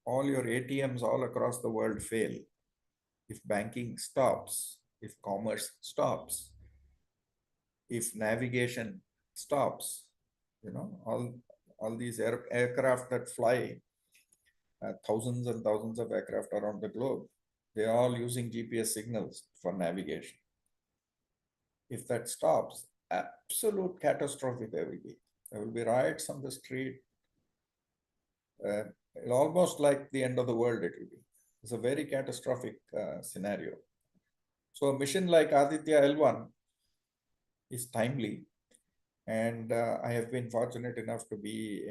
all your ATMs all across the world fail, if banking stops, if commerce stops, if navigation stops, all these aircraft that fly, thousands and thousands of aircraft around the globe, they're all using GPS signals for navigation. If that stops, absolute catastrophe there will be. There will be riots on the street. Almost like the end of the world it will be. It's a very catastrophic scenario. So a mission like Aditya L1 is timely. And I have been fortunate enough to be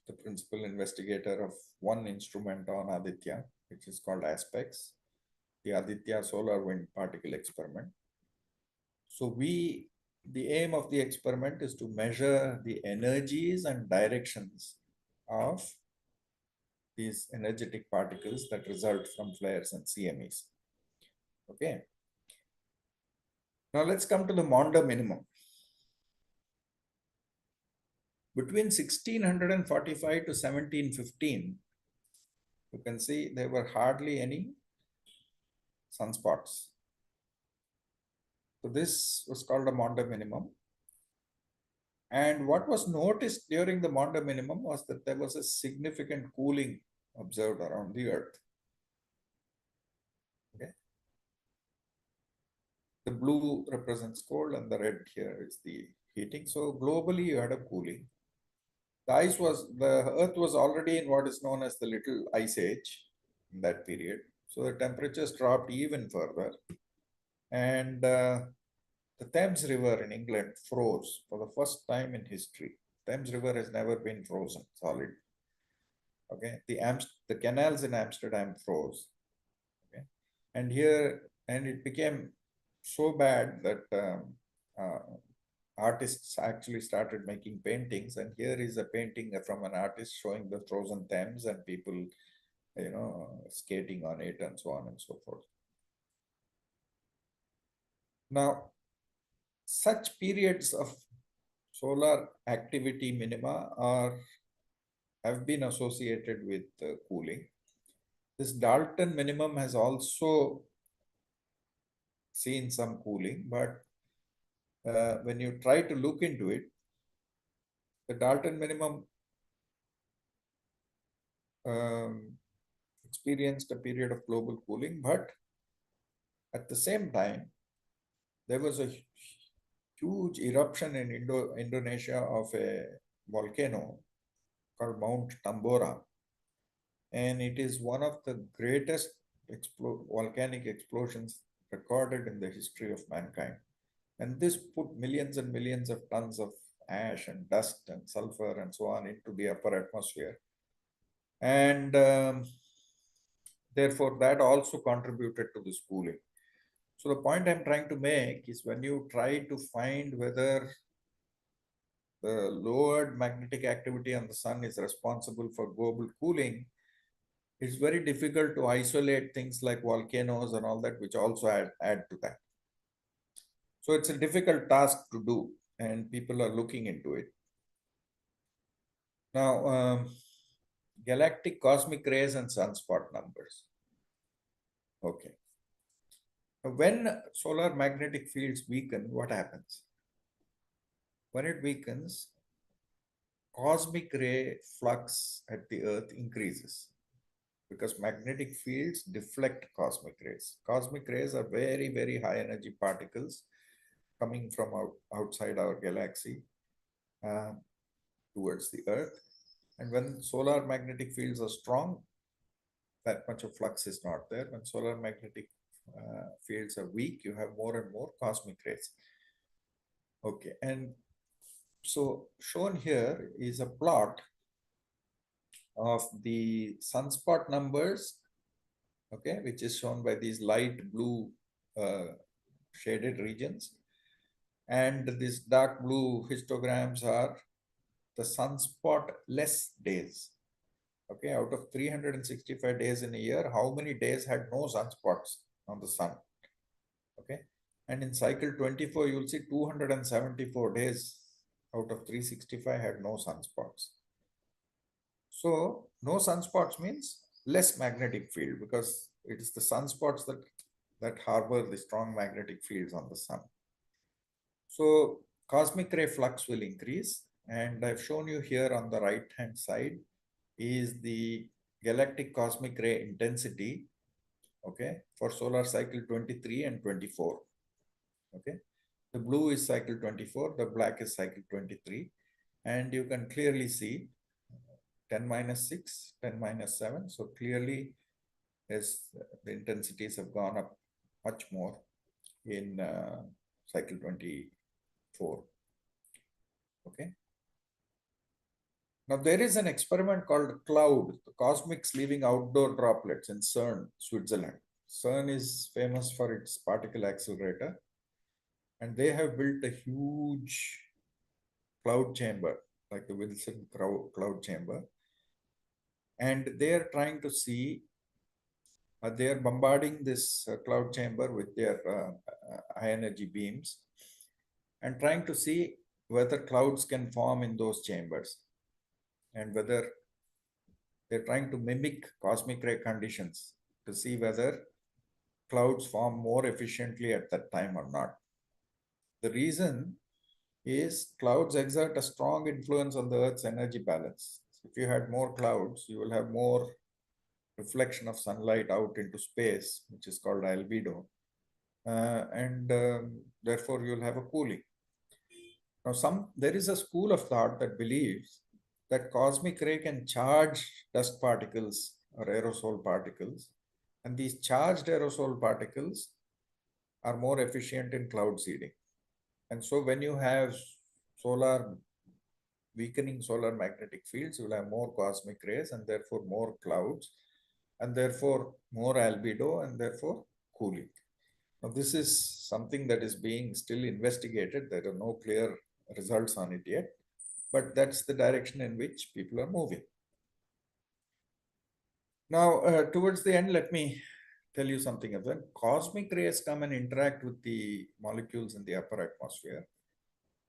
the principal investigator of one instrument on Aditya, which is called ASPEX, the Aditya Solar Wind Particle Experiment. So the aim of the experiment is to measure the energies and directions of these energetic particles that result from flares and CMEs. Okay. Now let's come to the Maunder minimum. Between 1645 to 1715, you can see there were hardly any sunspots. So this was called a Maunder minimum. And what was noticed during the Maunder minimum was that there was a significant cooling observed around the Earth. Okay. The blue represents cold and the red here is the heating. So globally you had a cooling. The Earth was already in what is known as the Little Ice Age in that period. So the temperatures dropped even further. And the Thames River in England froze for the first time in history. Thames River has never been frozen solid. Okay, the canals in Amsterdam froze. Okay, and it became so bad that artists actually started making paintings. And here is a painting from an artist showing the frozen Thames and people, skating on it and so on and so forth. Now, such periods of solar activity minima have been associated with cooling. This Dalton minimum has also seen some cooling, but when you try to look into it, the Dalton minimum experienced a period of global cooling, but at the same time, there was a huge eruption in Indonesia of a volcano called Mount Tambora. And it is one of the greatest volcanic explosions recorded in the history of mankind. And this put millions and millions of tons of ash and dust and sulfur and so on into the upper atmosphere. And therefore, that also contributed to this cooling. So the point I'm trying to make is when you try to find whether the lowered magnetic activity on the sun is responsible for global cooling, it's very difficult to isolate things like volcanoes and all that, which also add to that. So it's a difficult task to do, and people are looking into it. Now, galactic cosmic rays and sunspot numbers. Okay. When solar magnetic fields weaken, what happens? When it weakens, cosmic ray flux at the Earth increases because magnetic fields deflect cosmic rays. Cosmic rays are very, very high energy particles coming from outside our galaxy towards the Earth. And when solar magnetic fields are strong, that much of flux is not there. When solar magnetic fields are weak, you have more and more cosmic rays. Okay, and so shown here is a plot of the sunspot numbers, okay, which is shown by these light blue shaded regions. And these dark blue histograms are the sunspot less days. Okay, out of 365 days in a year, how many days had no sunspots on the sun? Okay, and in cycle 24, you'll see 274 days out of 365 had no sunspots. So no sunspots means less magnetic field because it is the sunspots that harbor the strong magnetic fields on the sun. So cosmic ray flux will increase, and I've shown you here on the right hand side is the galactic cosmic ray intensity, okay, for solar cycle 23 and 24. Okay, the blue is cycle 24, the black is cycle 23, and you can clearly see 10 minus 6, 10 minus 7. So clearly, as the intensities have gone up much more in cycle 24. Okay. Now there is an experiment called CLOUD, the cosmics leaving outdoor droplets in CERN, Switzerland. CERN is famous for its particle accelerator, and they have built a huge cloud chamber, like the Wilson cloud chamber. And they are trying to see, they are bombarding this cloud chamber with their high energy beams and trying to see whether clouds can form in those chambers and whether they're trying to mimic cosmic ray conditions to see whether clouds form more efficiently at that time or not. The reason is clouds exert a strong influence on the Earth's energy balance. If you had more clouds, you will have more reflection of sunlight out into space, which is called albedo, and therefore you'll have a cooling. Now, there is a school of thought that believes that cosmic ray can charge dust particles or aerosol particles, and these charged aerosol particles are more efficient in cloud seeding. And so when you have weakening solar magnetic fields, you will have more cosmic rays and therefore more clouds, and therefore more albedo, and therefore cooling. Now, this is something that is being still investigated. There are no clear results on it yet, but that's the direction in which people are moving. Now, towards the end, let me tell you something else. When cosmic rays come and interact with the molecules in the upper atmosphere,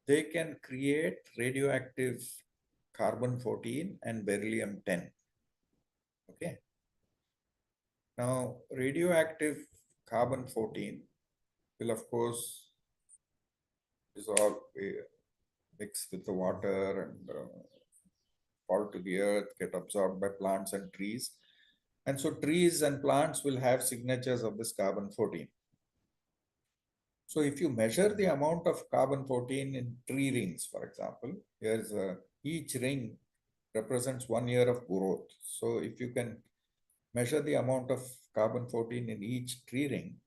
they can create radioactive carbon-14 and beryllium-10. Okay. Now, radioactive carbon-14 will, of course, dissolve, mix with the water and fall to the earth, get absorbed by plants and trees. And so trees and plants will have signatures of this carbon-14. So if you measure the amount of carbon-14 in tree rings, for example, here's each ring represents 1 year of growth. So if you can measure the amount of carbon-14 in each tree ring,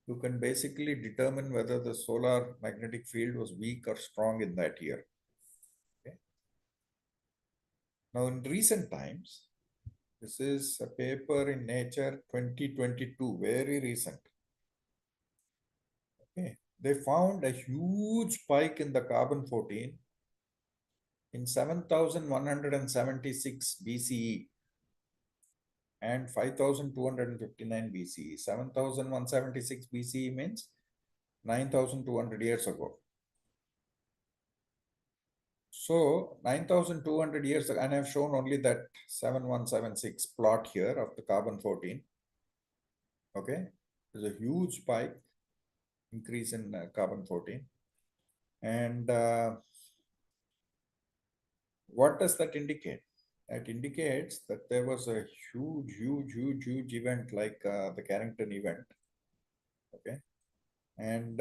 you can basically determine whether the solar magnetic field was weak or strong in that year. Okay. Now, in recent times, this is a paper in Nature 2022, very recent. Okay. They found a huge spike in the carbon-14 in 7,176 BCE and 5,259 BCE. 7,176 BCE means 9,200 years ago. So 9,200 years ago, and I've shown only that 7176 plot here of the carbon-14. Okay, there's a huge spike. increase in carbon-14. And what does that indicate? That indicates that there was a huge event like the Carrington event. Okay. And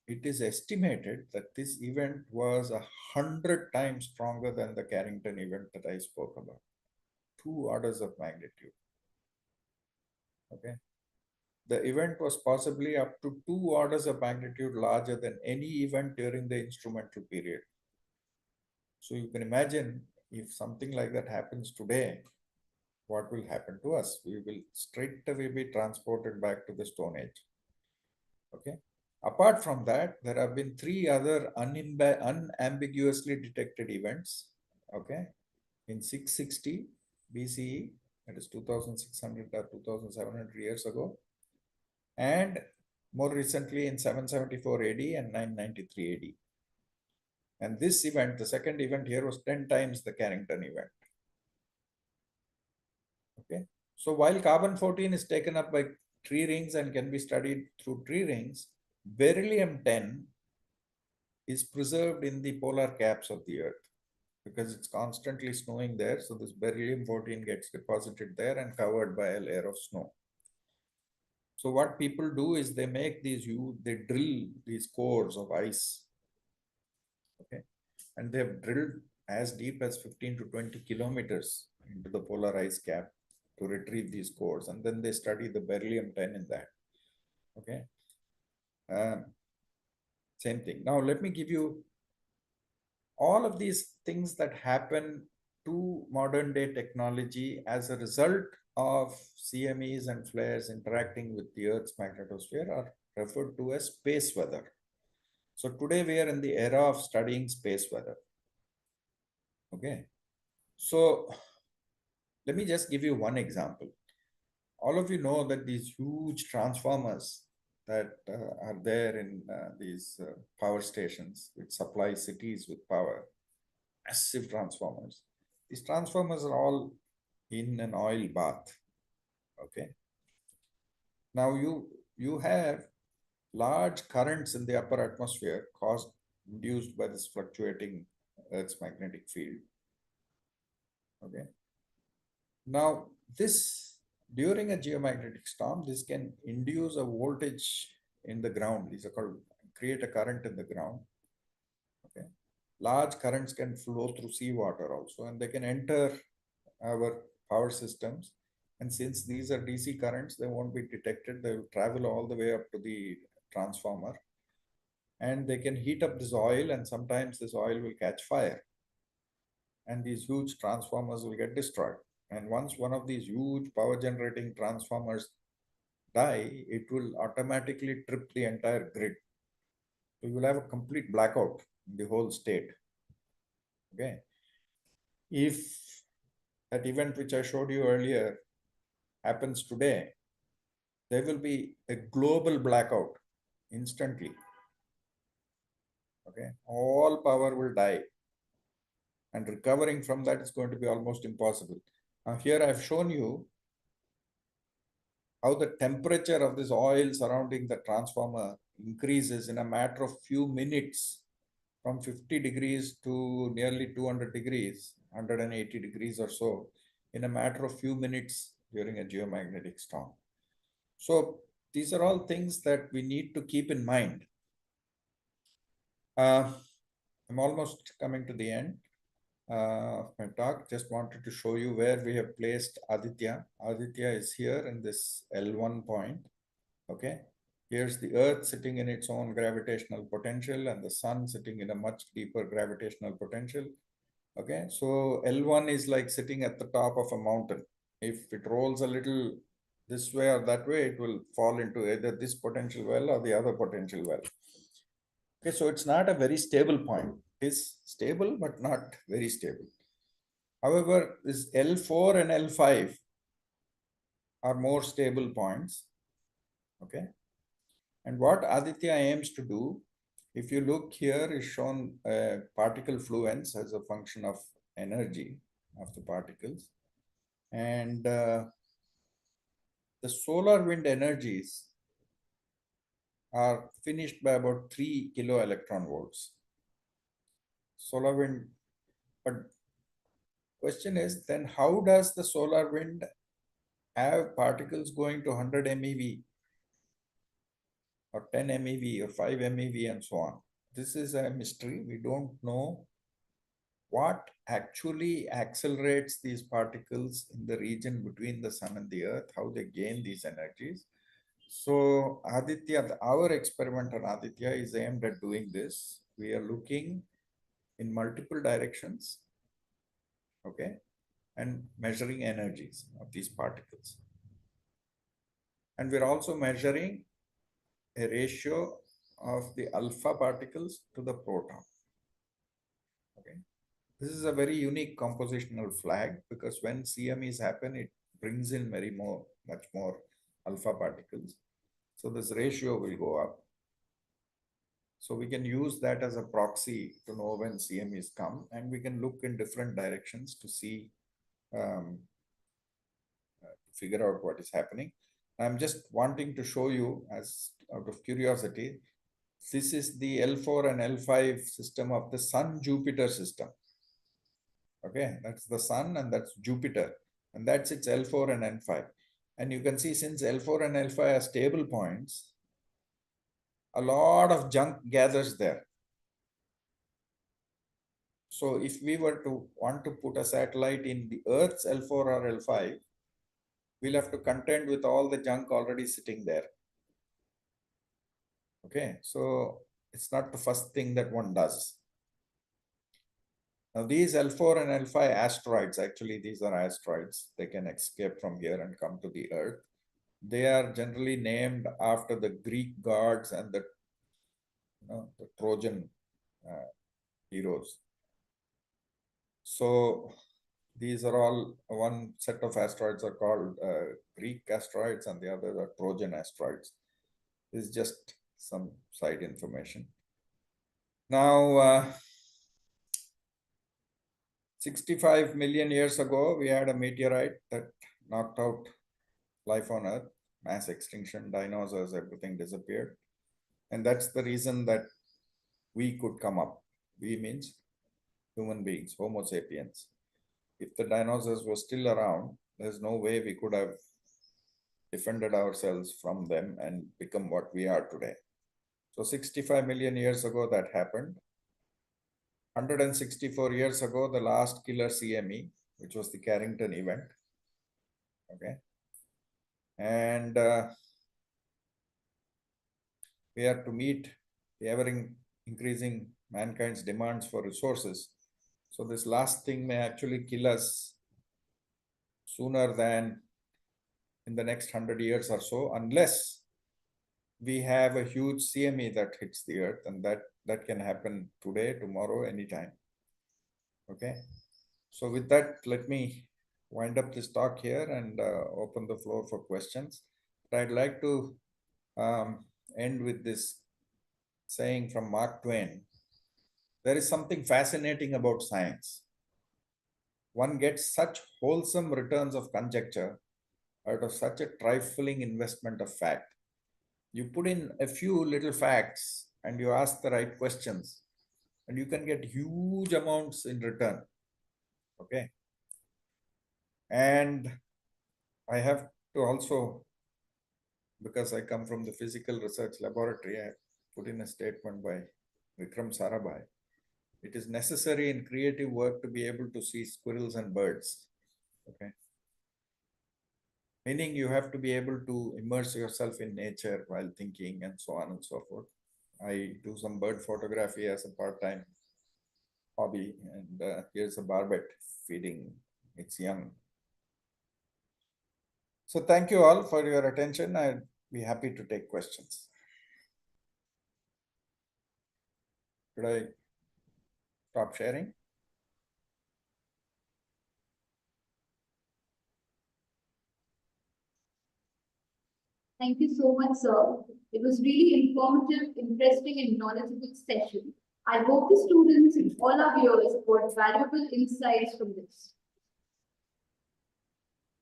it is estimated that this event was 100 times stronger than the Carrington event that I spoke about. 2 orders of magnitude. Okay. The event was possibly up to 2 orders of magnitude larger than any event during the instrumental period. So you can imagine if something like that happens today, what will happen to us? We will straight away be transported back to the Stone Age. Okay. Apart from that, there have been 3 other unambiguously detected events. Okay. In 660 BCE, that is 2600 or 2700 years ago, and more recently in 774 AD and 993 AD. And this event, the second event here, was 10 times the Carrington event. Okay. So while carbon-14 is taken up by tree rings and can be studied through tree rings, beryllium-10 is preserved in the polar caps of the Earth because it's constantly snowing there. So this beryllium-14 gets deposited there and covered by a layer of snow. So what people do is they make these, they drill these cores of ice. Okay. And they have drilled as deep as 15 to 20 kilometers into the polar ice cap to retrieve these cores. And then they study the beryllium-10 in that. Okay. Same thing. Now, let me give you all of these things that happen to modern day technology as a result of CMEs and flares interacting with the Earth's magnetosphere are referred to as space weather. So today we are in the era of studying space weather. Okay. So let me just give you one example. All of you know that these huge transformers that are there in these power stations which supply cities with power, massive transformers. These transformers are all in an oil bath. Okay. Now you have large currents in the upper atmosphere induced by this fluctuating Earth's magnetic field. Okay. Now this, during a geomagnetic storm, this can induce a voltage in the ground. These are called, create a current in the ground. Okay. Large currents can flow through seawater also, and they can enter our power systems. And since these are DC currents, they won't be detected. They will travel all the way up to the transformer. And they can heat up this oil, and sometimes this oil will catch fire. And these huge transformers will get destroyed. And once one of these huge power generating transformers die, it will automatically trip the entire grid. So you will have a complete blackout in the whole state. Okay. If that event which I showed you earlier happens today, there will be a global blackout instantly. Okay. All power will die. And recovering from that is going to be almost impossible. Now here I've shown you how the temperature of this oil surrounding the transformer increases in a matter of few minutes from 50 degrees to nearly 200 degrees, 180 degrees or so, in a matter of few minutes during a geomagnetic storm. So these are all things that we need to keep in mind. I'm almost coming to the end of my talk. Just wanted to show you where we have placed Aditya. Aditya is here in this L1 point. Okay. Here's the Earth sitting in its own gravitational potential and the sun sitting in a much deeper gravitational potential. Okay. So L1 is like sitting at the top of a mountain. If it rolls a little this way or that way, it will fall into either this potential well or the other potential well. Okay, so it's not a very stable point. It is stable, but not very stable. However, this L4 and L5 are more stable points. Okay. And what Aditya aims to do, if you look here, is shown particle fluence as a function of energy of the particles. And the solar wind energies are finished by about 3 kilo electron volts. Solar wind, but question is then how does the solar wind have particles going to 100 MeV or 10 MeV or 5 MeV and so on? This is a mystery. We don't know what actually accelerates these particles in the region between the sun and the earth, how they gain these energies. So Aditya, our experiment on Aditya is aimed at doing this. We are looking in multiple directions, okay, and measuring energies of these particles. And we're also measuring a ratio of the alpha particles to the proton. Okay. This is a very unique compositional flag because when CMEs happen, it brings in much more alpha particles. So this ratio will go up. So we can use that as a proxy to know when CMEs come, and we can look in different directions to see, figure out what is happening. I'm just wanting to show you, as out of curiosity, this is the L4 and L5 system of the Sun-Jupiter system. Okay, that's the Sun and that's Jupiter, and that's its L4 and N5. And you can see since L4 and L5 are stable points, a lot of junk gathers there. So if we were to want to put a satellite in the Earth's L4 or L5, we'll have to contend with all the junk already sitting there. Okay, so it's not the first thing that one does. Now these L4 and L5 asteroids, actually these are asteroids, they can escape from here and come to the Earth. They are generally named after the Greek gods and the Trojan heroes. So these are all, one set of asteroids are called Greek asteroids and the others are Trojan asteroids. This is just some side information. Now, 65 million years ago, we had a meteorite that knocked out life on Earth, mass extinction, dinosaurs, everything disappeared. And that's the reason that we could come up. We means human beings, Homo sapiens. If the dinosaurs were still around, there's no way we could have defended ourselves from them and become what we are today. So 65 million years ago, that happened. 164 years ago, the last killer CME, which was the Carrington event. Okay. And we have to meet the ever-increasing mankind's demands for resources. So this last thing may actually kill us sooner than in the next 100 years or so, unless we have a huge CME that hits the Earth, and that can happen today, tomorrow, anytime. Okay. So with that, let me wind up this talk here and open the floor for questions. But I'd like to end with this saying from Mark Twain. There is something fascinating about science. One gets such wholesome returns of conjecture out of such a trifling investment of fact. You put in a few little facts and you ask the right questions, and you can get huge amounts in return. Okay. And I have to also, because I come from the physical research laboratory, I put in a statement by Vikram Sarabhai. It is necessary in creative work to be able to see squirrels and birds. Okay. Meaning you have to be able to immerse yourself in nature while thinking and so on and so forth. I do some bird photography as a part-time hobby, and here's a barbet feeding its young. So thank you all for your attention. I'd be happy to take questions. Should I stop sharing? Thank you so much, sir. It was really informative, interesting, and knowledgeable session. I hope the students and all our viewers got valuable insights from this.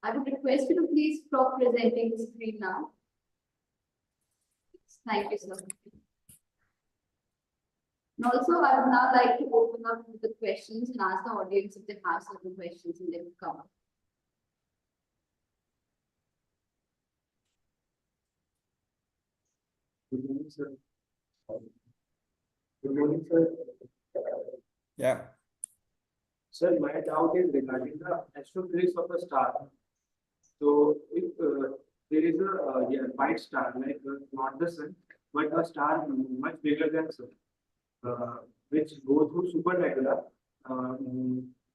I would request you to please stop presenting the screen now. Thank you, sir. And also, I would now like to open up the questions and ask the audience if they have certain questions and they will cover. Good morning, sir. Good morning, sir. Yeah. Sir, my doubt is regarding the astrophysics of a star. So, if there is a white star, like not the sun, but a star much bigger than sun, which goes through supernebula,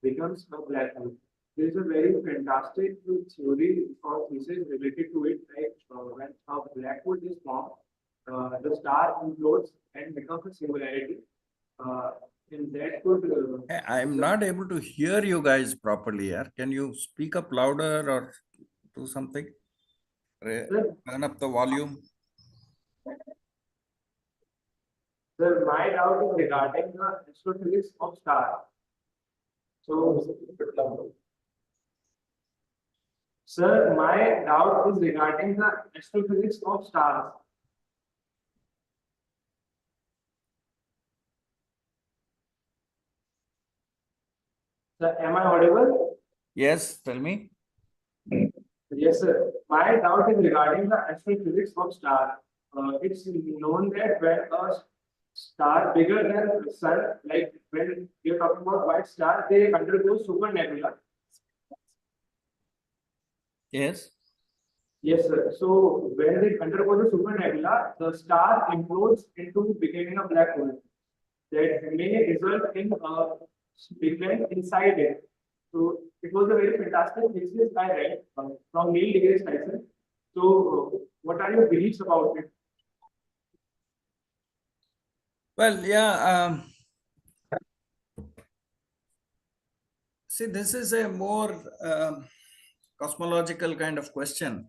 becomes a black hole. There is a very fantastic theory or thesis related to it, like when a black hole is formed, the star implodes and becomes a singularity. And that could. I'm not able to hear you guys properly. Yeah? Can you speak up louder or do something? Turn up the volume. Sir, my doubt is regarding the astrophysics of stars. So, sir, my doubt is regarding the astrophysics of stars. Sir, am I audible? Yes, tell me. Yes, sir. My doubt is regarding the astrophysics of star. It's known that when a star bigger than the sun, like when you're talking about white star, they undergo supernebula. Yes. Yes, sir. So when they undergo the supernebula, the star implodes into becoming a black hole. That may result in a big bang inside it. So it was a very fantastic thesis I read from Neil deGrasse Tyson. So what are your beliefs about it? Well, yeah. See, this is a more cosmological kind of question.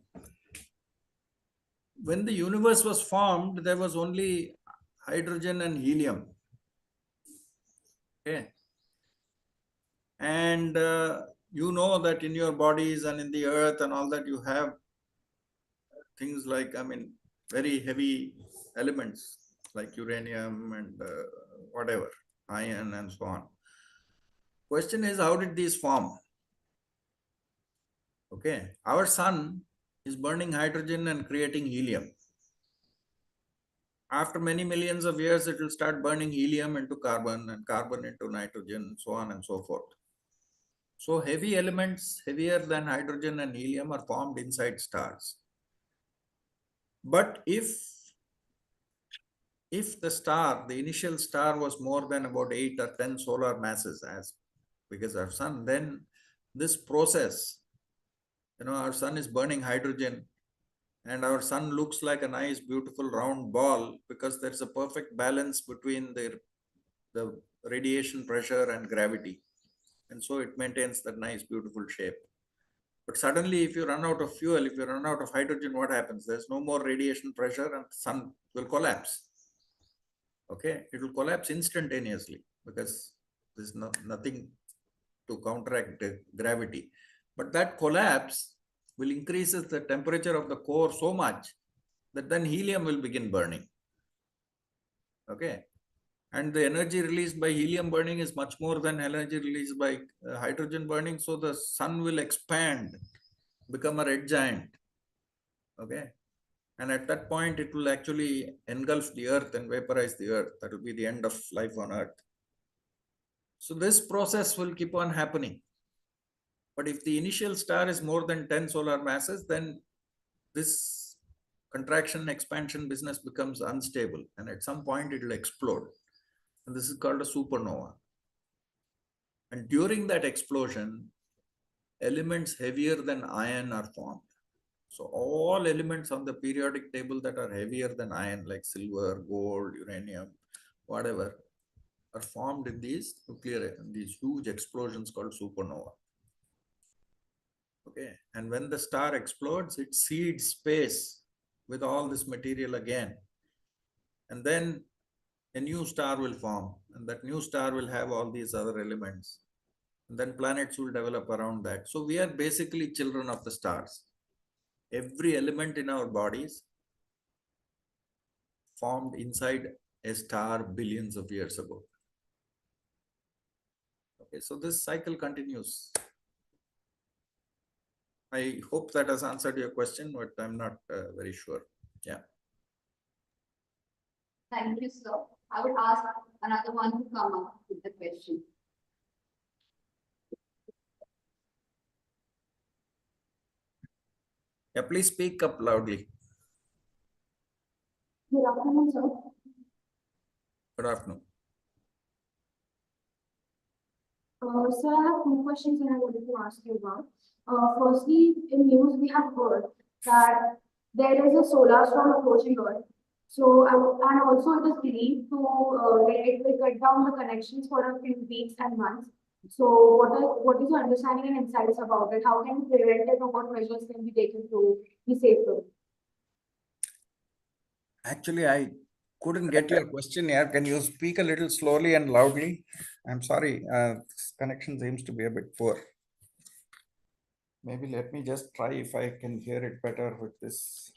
When the universe was formed, there was only hydrogen and helium. Okay. And you know that in your bodies and in the earth and all that, you have things like, I mean, very heavy elements like uranium and whatever, iron and so on. Question is, how did these form? Okay, our sun is burning hydrogen and creating helium. After many millions of years, it will start burning helium into carbon and carbon into nitrogen, so on and so forth. So heavy elements, heavier than hydrogen and helium, are formed inside stars. But if the star, the initial star, was more than about 8 or 10 solar masses, as big as our sun, then this process, our sun is burning hydrogen and our sun looks like a nice, beautiful round ball because there's a perfect balance between the radiation pressure and gravity. And so it maintains that nice, beautiful shape. But suddenly, if you run out of fuel, if you run out of hydrogen, what happens? There's no more radiation pressure and the sun will collapse. Okay, it will collapse instantaneously because there's nothing to counteract the gravity. But that collapse will increase the temperature of the core so much that then helium will begin burning. Okay, and the energy released by helium burning is much more than energy released by hydrogen burning. So the sun will expand, become a red giant. Okay, and at that point, it will actually engulf the earth and vaporize the earth. That will be the end of life on earth. So this process will keep on happening. But if the initial star is more than 10 solar masses, then this contraction expansion business becomes unstable. And at some point, it will explode. And this is called a supernova. And during that explosion, elements heavier than iron are formed. So all elements on the periodic table that are heavier than iron, like silver, gold, uranium, whatever, are formed in these huge explosions called supernova. Okay, and when the star explodes, it seeds space with all this material again. And then a new star will form, and that new star will have all these other elements. And then planets will develop around that. So we are basically children of the stars. Every element in our bodies formed inside a star billions of years ago. Okay, so this cycle continues. I hope that has answered your question, but I'm not very sure. Yeah. Thank you, sir. I would ask another one to come up with the question. Yeah, please speak up loudly. Good afternoon, sir. Good afternoon. Sir, I have two questions that I wanted to ask you about. Firstly, in news, we have heard that there is a solar storm approaching Earth. So, and also it is believed to it will cut down the connections for a few weeks and months. So, what is your understanding and insights about it? How can we prevent it, or what measures can be taken to be safer? Actually, I couldn't get your question here. Can you speak a little slowly and loudly? I'm sorry, this connection seems to be a bit poor. Maybe let me just try if I can hear it better with this.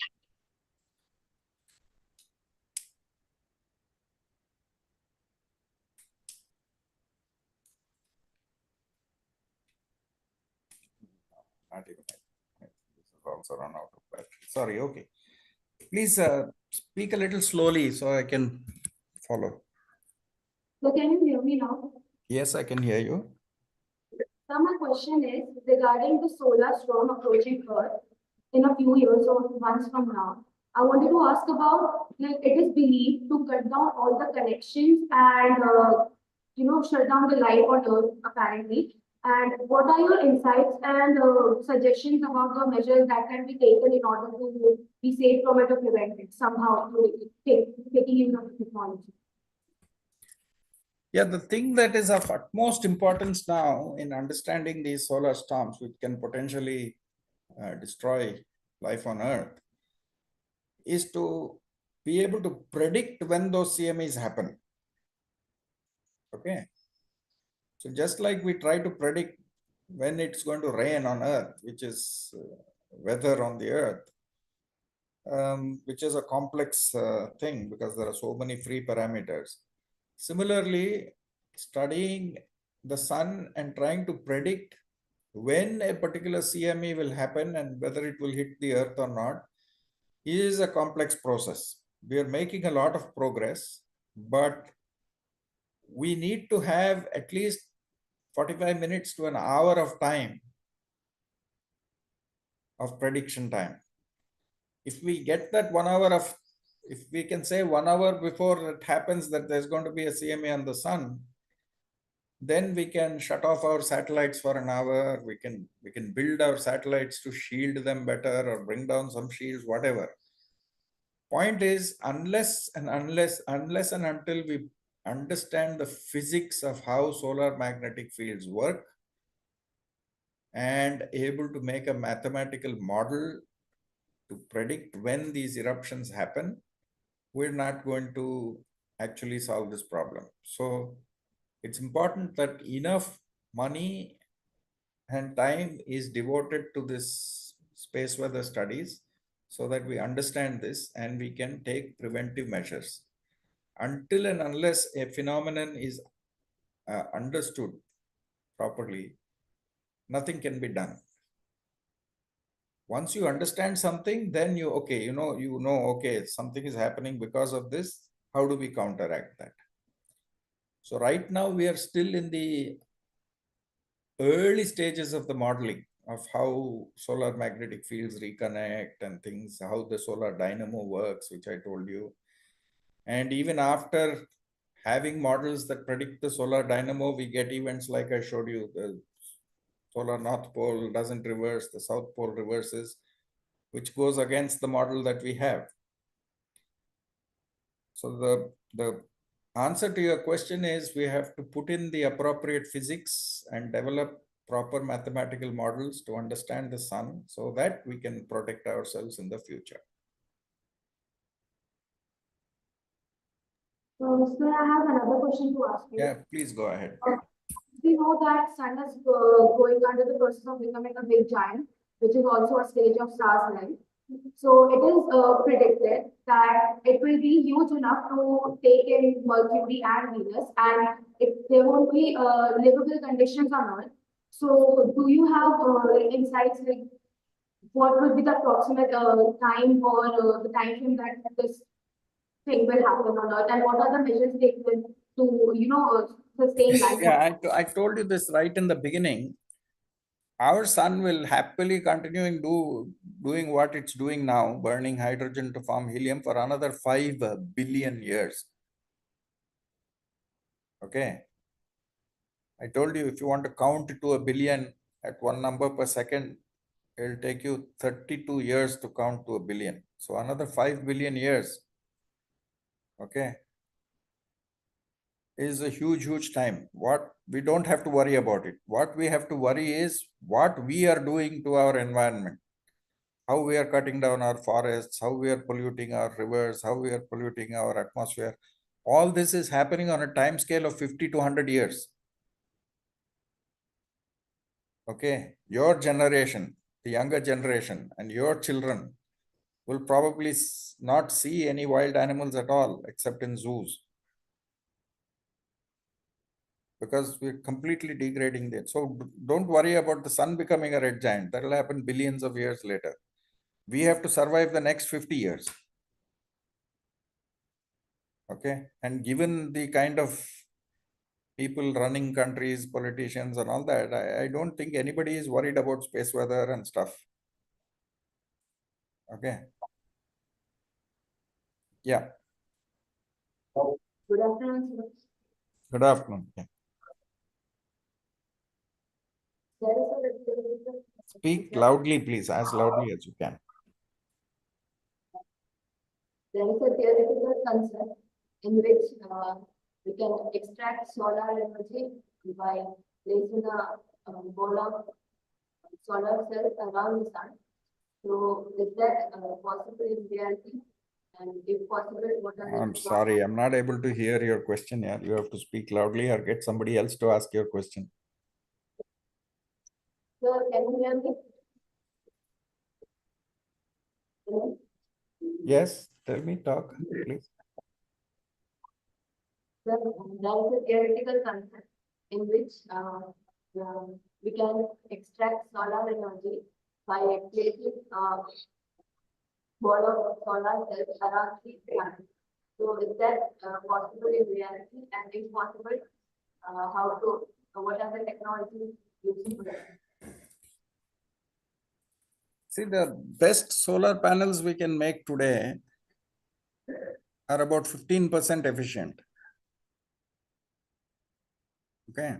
Not even. This is also run out of battery. Sorry, okay. Please speak a little slowly so I can follow. So, can you hear me now? Yes, I can hear you. Now, my question is regarding the solar storm approaching Earth in a few years or months from now. I wanted to ask about, like, it is believed to cut down all the connections and, shut down the life on Earth, apparently. And what are your insights and suggestions about the measures that can be taken in order to be safe from it or prevent it somehow, taking use of technology? Yeah, the thing that is of utmost importance now in understanding these solar storms, which can potentially destroy life on Earth, is to be able to predict when those CMEs happen. Okay. So just like we try to predict when it's going to rain on Earth, which is weather on the Earth, which is a complex thing because there are so many free parameters. Similarly, studying the sun and trying to predict when a particular CME will happen and whether it will hit the Earth or not is a complex process. We are making a lot of progress, but we need to have at least 45 minutes to an hour of time of prediction time. If we get that 1 hour of, if we can say 1 hour before it happens that there's going to be a CME on the sun, then we can shut off our satellites for an hour. We can build our satellites to shield them better or bring down some shields, whatever. Point is, unless and until we understand the physics of how solar magnetic fields work and able to make a mathematical model to predict when these eruptions happen, we're not going to actually solve this problem. So it's important that enough money and time is devoted to this space weather studies so that we understand this and we can take preventive measures. Until and unless a phenomenon is understood properly, nothing can be done. Once you understand something, then okay, okay, something is happening because of this. How do we counteract that? So right now we are still in the early stages of the modeling of how solar magnetic fields reconnect and things, how the solar dynamo works, which I told you. And even after having models that predict the solar dynamo, we get events like I showed you. The solar North Pole doesn't reverse, the South Pole reverses, which goes against the model that we have. So the answer to your question is we have to put in the appropriate physics and develop proper mathematical models to understand the sun so that we can protect ourselves in the future. Sir, I have another question to ask you. Yeah, please go ahead. We know that sun is going under the process of becoming a big giant, which is also a stage of star's life. So it is predicted that it will be huge enough to take in Mercury and Venus, and there won't be livable conditions on Earth. So do you have insights like what would be the approximate time or the time frame that this thing will happen on Earth, and what are the measures taken to sustain life? Yeah, I told you this right in the beginning. Our sun will happily continue doing what it's doing now, burning hydrogen to form helium for another 5 billion years. Okay. I told you if you want to count to a billion at one number per second, it'll take you 32 years to count to a billion. So another 5 billion years. Okay. Is a huge time. What we don't have to worry about it. What we have to worry is what we are doing to our environment. How we are cutting down our forests, how we are polluting our rivers, how we are polluting our atmosphere. All this is happening on a time scale of 50 to 100 years. Okay, your generation, the younger generation, and your children will probably not see any wild animals at all except in zoos, because we're completely degrading that. So don't worry about the sun becoming a red giant. That will happen billions of years later. We have to survive the next 50 years. Okay, and given the kind of people running countries, politicians and all that, I don't think anybody is worried about space weather and stuff. Okay. Yeah. Good afternoon, sir. Good afternoon. Yeah. Speak loudly, please, as loudly as you can. There is a theoretical concept in which we can extract solar energy by placing a ball of solar cells around the sun. So is that possible in reality? And if possible, what are the I'm sorry, I'm not able to hear your question here. You have to speak loudly or get somebody else to ask your question. So can you hear me? Hello? Yes, tell me, talk, please. There is a theoretical concept in which we can extract solar energy by placing ball of solar cells around the sun. So is that possible in reality? And if possible, what are the technologies used for that? See, the best solar panels we can make today are about 15% efficient. Okay.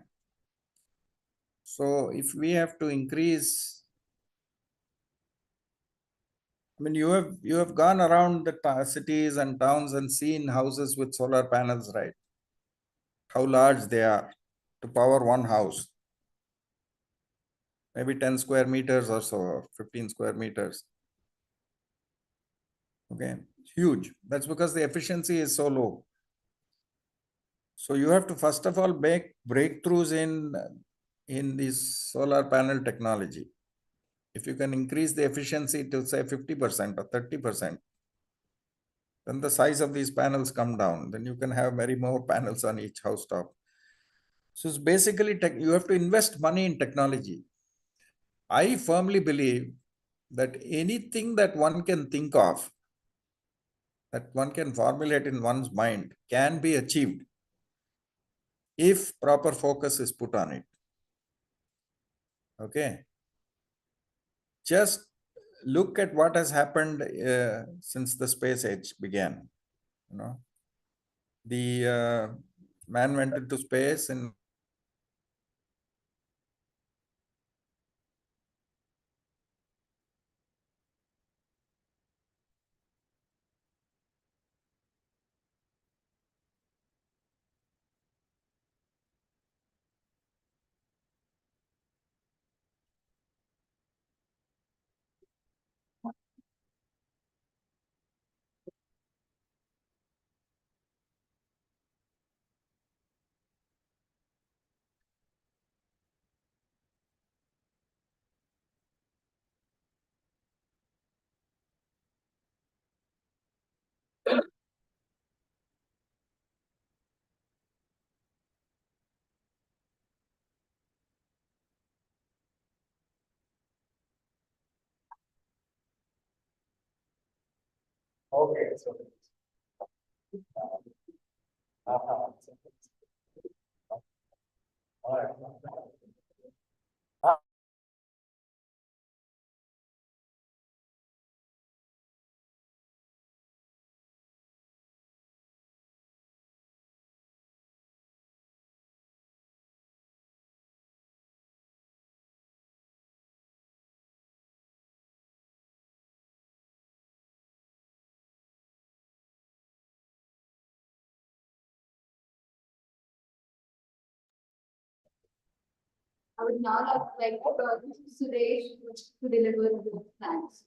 So if we have to increase, I mean, you have gone around the cities and towns and seen houses with solar panels, right? How large they are to power one house. Maybe 10 square meters or so, or 15 square meters. Okay, huge. That's because the efficiency is so low. So you have to first of all make breakthroughs in this solar panel technology. If you can increase the efficiency to say 50% or 30%, then the size of these panels come down. Then you can have many more panels on each housetop. So it's basically you have to invest money in technology. I firmly believe that anything that one can think of, that one can formulate in one's mind, can be achieved if proper focus is put on it. Okay. Just look at what has happened since the space age began. You know, the man went into space and Okay, so. All right. I would now like Suresh to deliver the thanks.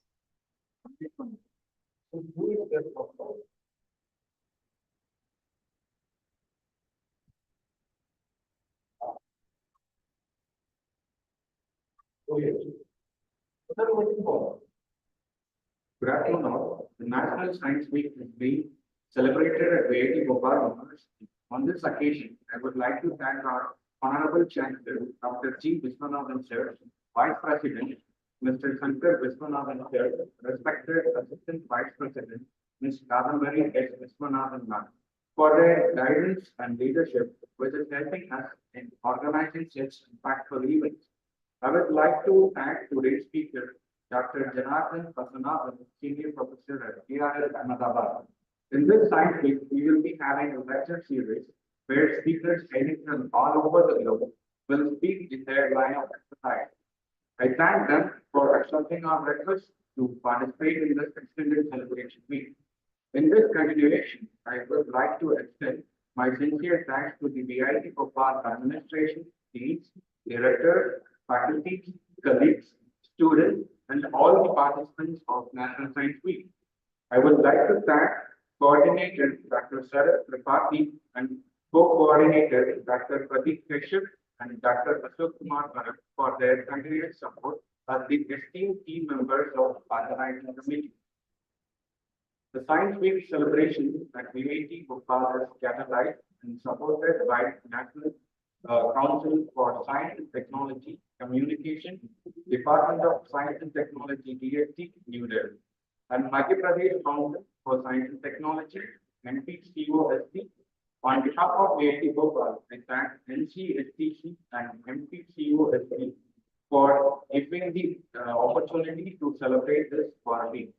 Good afternoon all. The National Science Week is being celebrated at VIT Bhopal University. On this occasion, I would like to thank our Honorable Chancellor, Dr. G. Viswanathan Sir, Vice President, Mr. Shankar Viswanathan Sir, respected Assistant Vice President, Ms. Kadambari S. Viswanathan Ma'am, for their guidance and leadership, which is helping us in organizing such impactful events. I would like to thank today's speaker, Dr. Janardhan Padmanabhan, Senior Professor at ARL Ahmedabad. In this science week, we will be having a lecture series where speakers hailing from all over the globe will speak in their line of expertise. I thank them for accepting our request to participate in this extended celebration week. In this continuation, I would like to extend my sincere thanks to the VIT Bhopal administration, teams, directors, faculty, colleagues, students, and all the participants of National Science Week. I would like to thank Coordinator Dr. Sarath Tripathi and Co-Coordinator Dr. Pradeep Kashyap and Dr. Ashok Kumar Bharat for their continued support as the esteemed team members of organizing the meeting. The Science Week celebration at VIT Bhopal is catalyzed and supported by National Council for Science and Technology Communication, Department of Science and Technology, DST, New Delhi, and Madhya Pradesh Council for Science and Technology, MPCOST. On behalf of VIT Bhopal, I thank NCSTC and MPCOST for giving the opportunity to celebrate this for me.